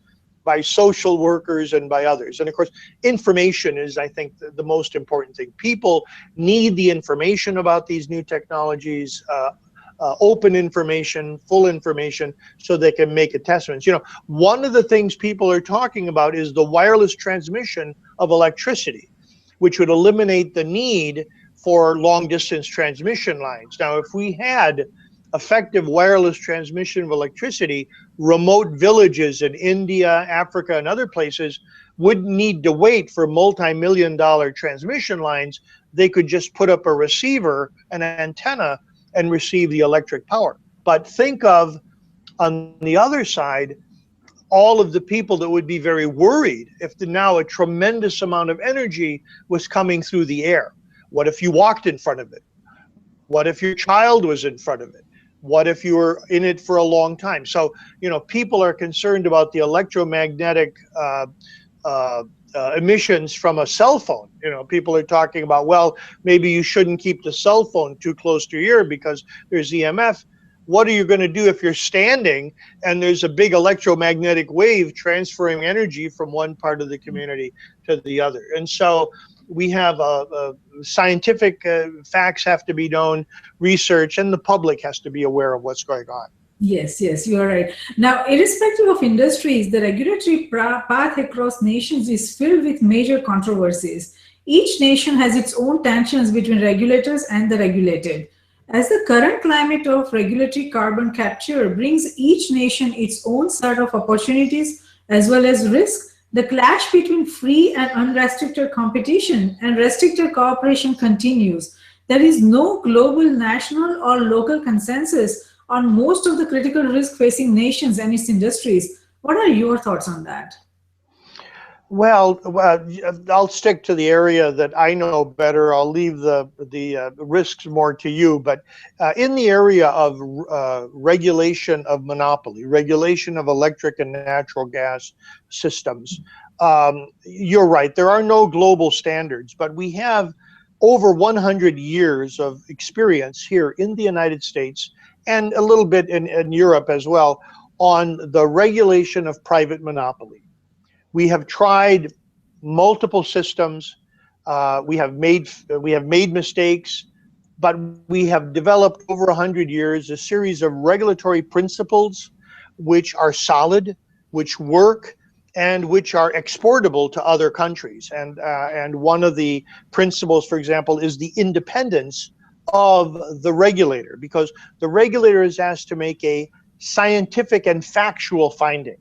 by social workers, and by others. And of course, information is, I think, the most important thing. People need the information about these new technologies, open information, full information, so they can make assessments. You know, one of the things people are talking about is the wireless transmission of electricity, which would eliminate the need for long distance transmission lines. Now, if we had effective wireless transmission of electricity, remote villages in India, Africa, and other places wouldn't need to wait for multi-million-dollar transmission lines. They could just put up a receiver, an antenna, and receive the electric power. But think of, on the other side, all of the people that would be very worried if now a tremendous amount of energy was coming through the air. What if you walked in front of it? What if your child was in front of it? What if you were in it for a long time? So, you know, people are concerned about the electromagnetic emissions from a cell phone. You know, people are talking about, well, maybe you shouldn't keep the cell phone too close to your ear because there's EMF. What are you going to do if you're standing and there's a big electromagnetic wave transferring energy from one part of the community to the other? And so we have scientific facts have to be known, research, and the public has to be aware of what's going on. Yes, yes, you are right. Now, irrespective of industries, the regulatory path across nations is filled with major controversies. Each nation has its own tensions between regulators and the regulated. As the current climate of regulatory carbon capture brings each nation its own set of opportunities as well as risk, the clash between free and unrestricted competition and restricted cooperation continues. There is no global, national, or local consensus on most of the critical risk facing nations and its industries. What are your thoughts on that? Well, I'll stick to the area that I know better. I'll leave the risks more to you. But in the area of regulation of monopoly, regulation of electric and natural gas systems, you're right. There are no global standards, but we have over 100 years of experience here in the United States and a little bit in Europe as well on the regulation of private monopoly. We have tried multiple systems. We have made mistakes, but we have developed over 100 years a series of regulatory principles which are solid, which work, and which are exportable to other countries. And one of the principles, for example, is the independence of the regulator, because the regulator is asked to make a scientific and factual finding,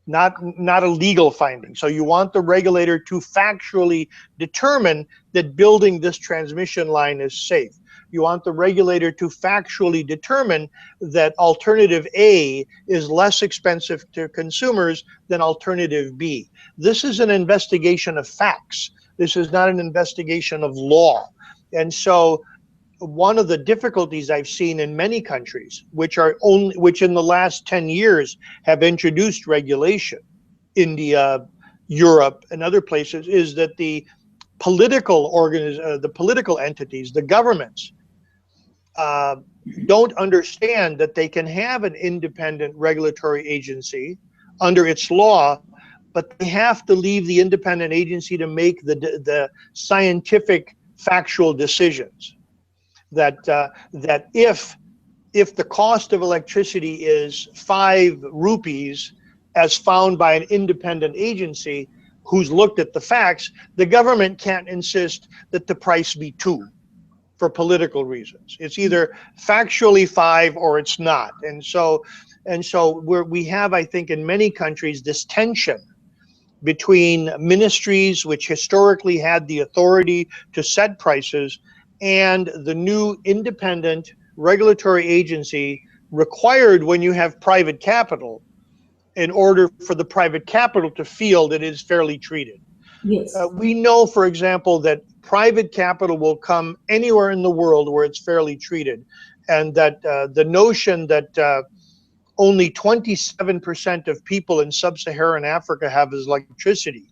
not a legal finding. So you want the regulator to factually determine that building this transmission line is safe. You want the regulator to factually determine that alternative A is less expensive to consumers than alternative B. This is an investigation of facts. This is not an investigation of law. And so one of the difficulties I've seen in many countries, which in the last 10 years have introduced regulation, India, Europe, and other places, is that the political entities, the governments, uh, don't understand that they can have an independent regulatory agency under its law, but they have to leave the independent agency to make the scientific, factual decisions. That if the cost of electricity is 5 rupees, as found by an independent agency who's looked at the facts, the government can't insist that the price be 2 for political reasons. It's either factually 5 or it's not. And so we have, I think, in many countries, this tension between ministries which historically had the authority to set prices and the new independent regulatory agency required when you have private capital in order for the private capital to feel that it is fairly treated. Yes. We know, for example, that private capital will come anywhere in the world where it's fairly treated, and that the notion that only 27% of people in sub-Saharan Africa have electricity,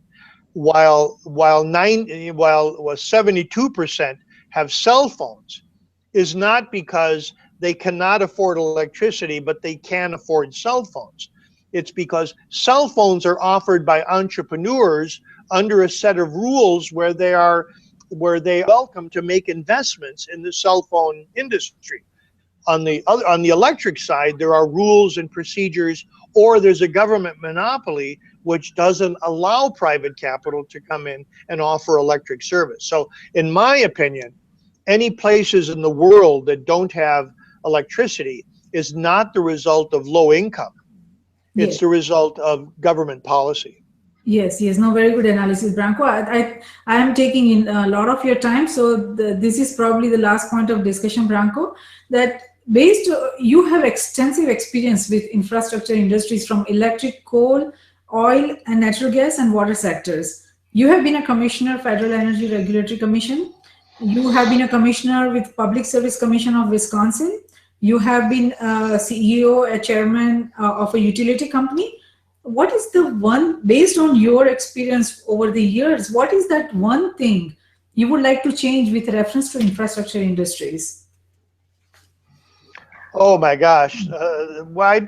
while 72% have cell phones, is not because they cannot afford electricity, but they can afford cell phones. It's because cell phones are offered by entrepreneurs under a set of rules where they are welcome to make investments in the cell phone industry. On the electric side, there are rules and procedures, or there's a government monopoly which doesn't allow private capital to come in and offer electric service. So, in my opinion, any places in the world that don't have electricity is not the result of low income. It's Yes. the result of government policy. Yes, yes, no, very good analysis, Branko. I am taking in a lot of your time, so this is probably the last point of discussion, Branko. That you have extensive experience with infrastructure industries from electric, coal, oil, and natural gas and water sectors. You have been a commissioner, Federal Energy Regulatory Commission. You have been a commissioner with Public Service Commission of Wisconsin. You have been a CEO, a chairman of a utility company. What is the one, based on your experience over the years, what is that one thing you would like to change with reference to infrastructure industries? Oh my gosh.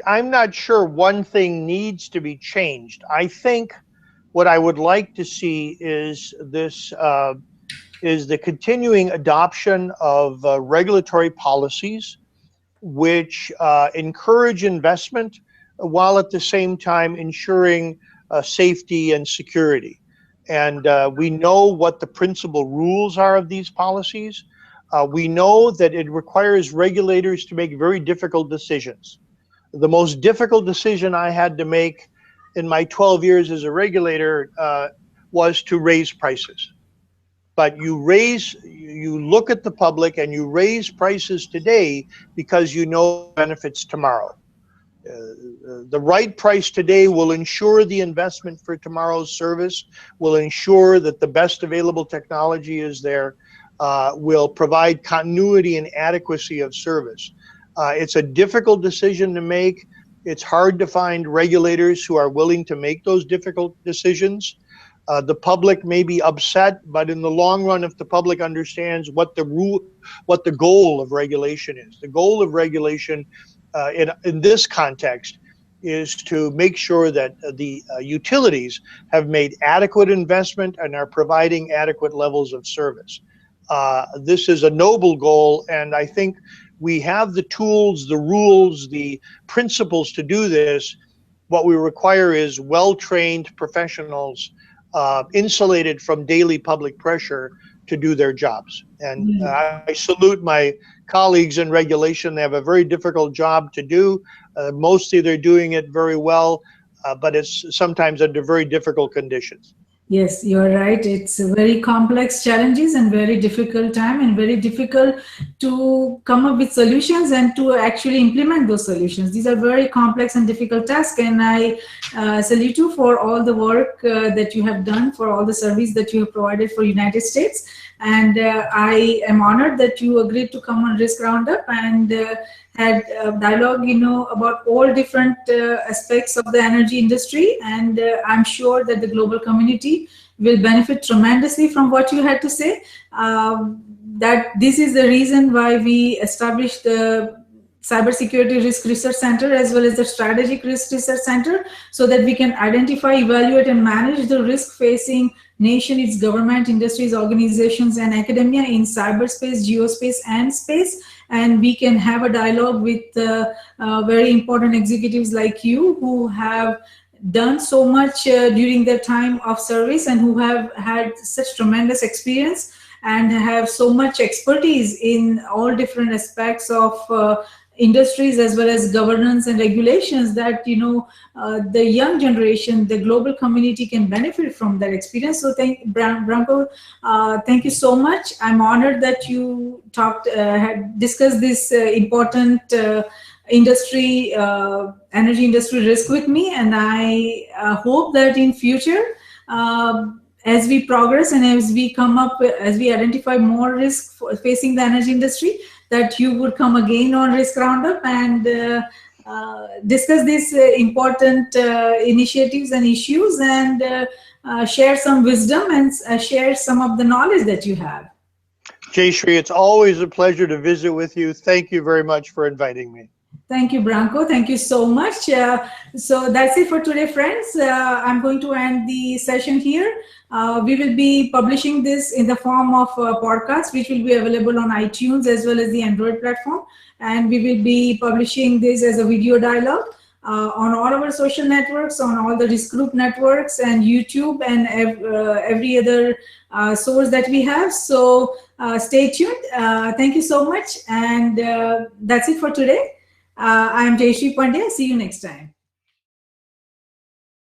I'm not sure one thing needs to be changed. I think what I would like to see is the continuing adoption of regulatory policies which encourage investment while at the same time ensuring safety and security. And we know what the principal rules are of these policies. We know that it requires regulators to make very difficult decisions. The most difficult decision I had to make in my 12 years as a regulator was to raise prices. But you look at the public and you raise prices today because you know the benefits tomorrow. The right price today will ensure the investment for tomorrow's service, will ensure that the best available technology is there, will provide continuity and adequacy of service. It's a difficult decision to make. It's hard to find regulators who are willing to make those difficult decisions. The public may be upset, but in the long run, if the public understands what the goal of regulation is, the goal of regulation in this context is to make sure that the utilities have made adequate investment and are providing adequate levels of service. This is a noble goal, and I think we have the tools, the rules, the principles to do this. What we require is well-trained professionals, insulated from daily public pressure to do their jobs. And I salute my colleagues in regulation. They have a very difficult job to do. Mostly they're doing it very well, but it's sometimes under very difficult conditions. Yes, you're right. It's a very complex challenges and very difficult time and very difficult to come up with solutions and to actually implement those solutions. These are very complex and difficult tasks, and I salute you for all the work that you have done, for all the service that you have provided for United States. And I am honored that you agreed to come on Risk Roundup and had dialogue, about all different aspects of the energy industry. And I'm sure that the global community will benefit tremendously from what you had to say. That this is the reason why we established the Cybersecurity Risk Research Center as well as the Strategic Risk Research Center, so that we can identify, evaluate, and manage the risk facing nation, its government, industries, organizations, and academia in cyberspace, geospace, and space. And we can have a dialogue with very important executives like you, who have done so much during their time of service and who have had such tremendous experience and have so much expertise in all different aspects of industries as well as governance and regulations, that the young generation, the global community can benefit from that experience. So Branko, thank you so much. I'm honored that you had discussed this important industry, energy industry risk with me, and I hope that in future, as we progress and as we as we identify more risk facing the energy industry, that you would come again on Risk Roundup and discuss these important initiatives and issues, and share some wisdom and share some of the knowledge that you have. Jayshree, it's always a pleasure to visit with you. Thank you very much for inviting me. Thank you, Branko. Thank you so much. So that's it for today, friends. I'm going to end the session here. We will be publishing this in the form of podcasts, which will be available on iTunes as well as the Android platform. And we will be publishing this as a video dialogue on all our social networks, on all the risk group networks and YouTube and every other source that we have. So stay tuned. Thank you so much. And that's it for today. I am Jayshree Pandya. See you next time.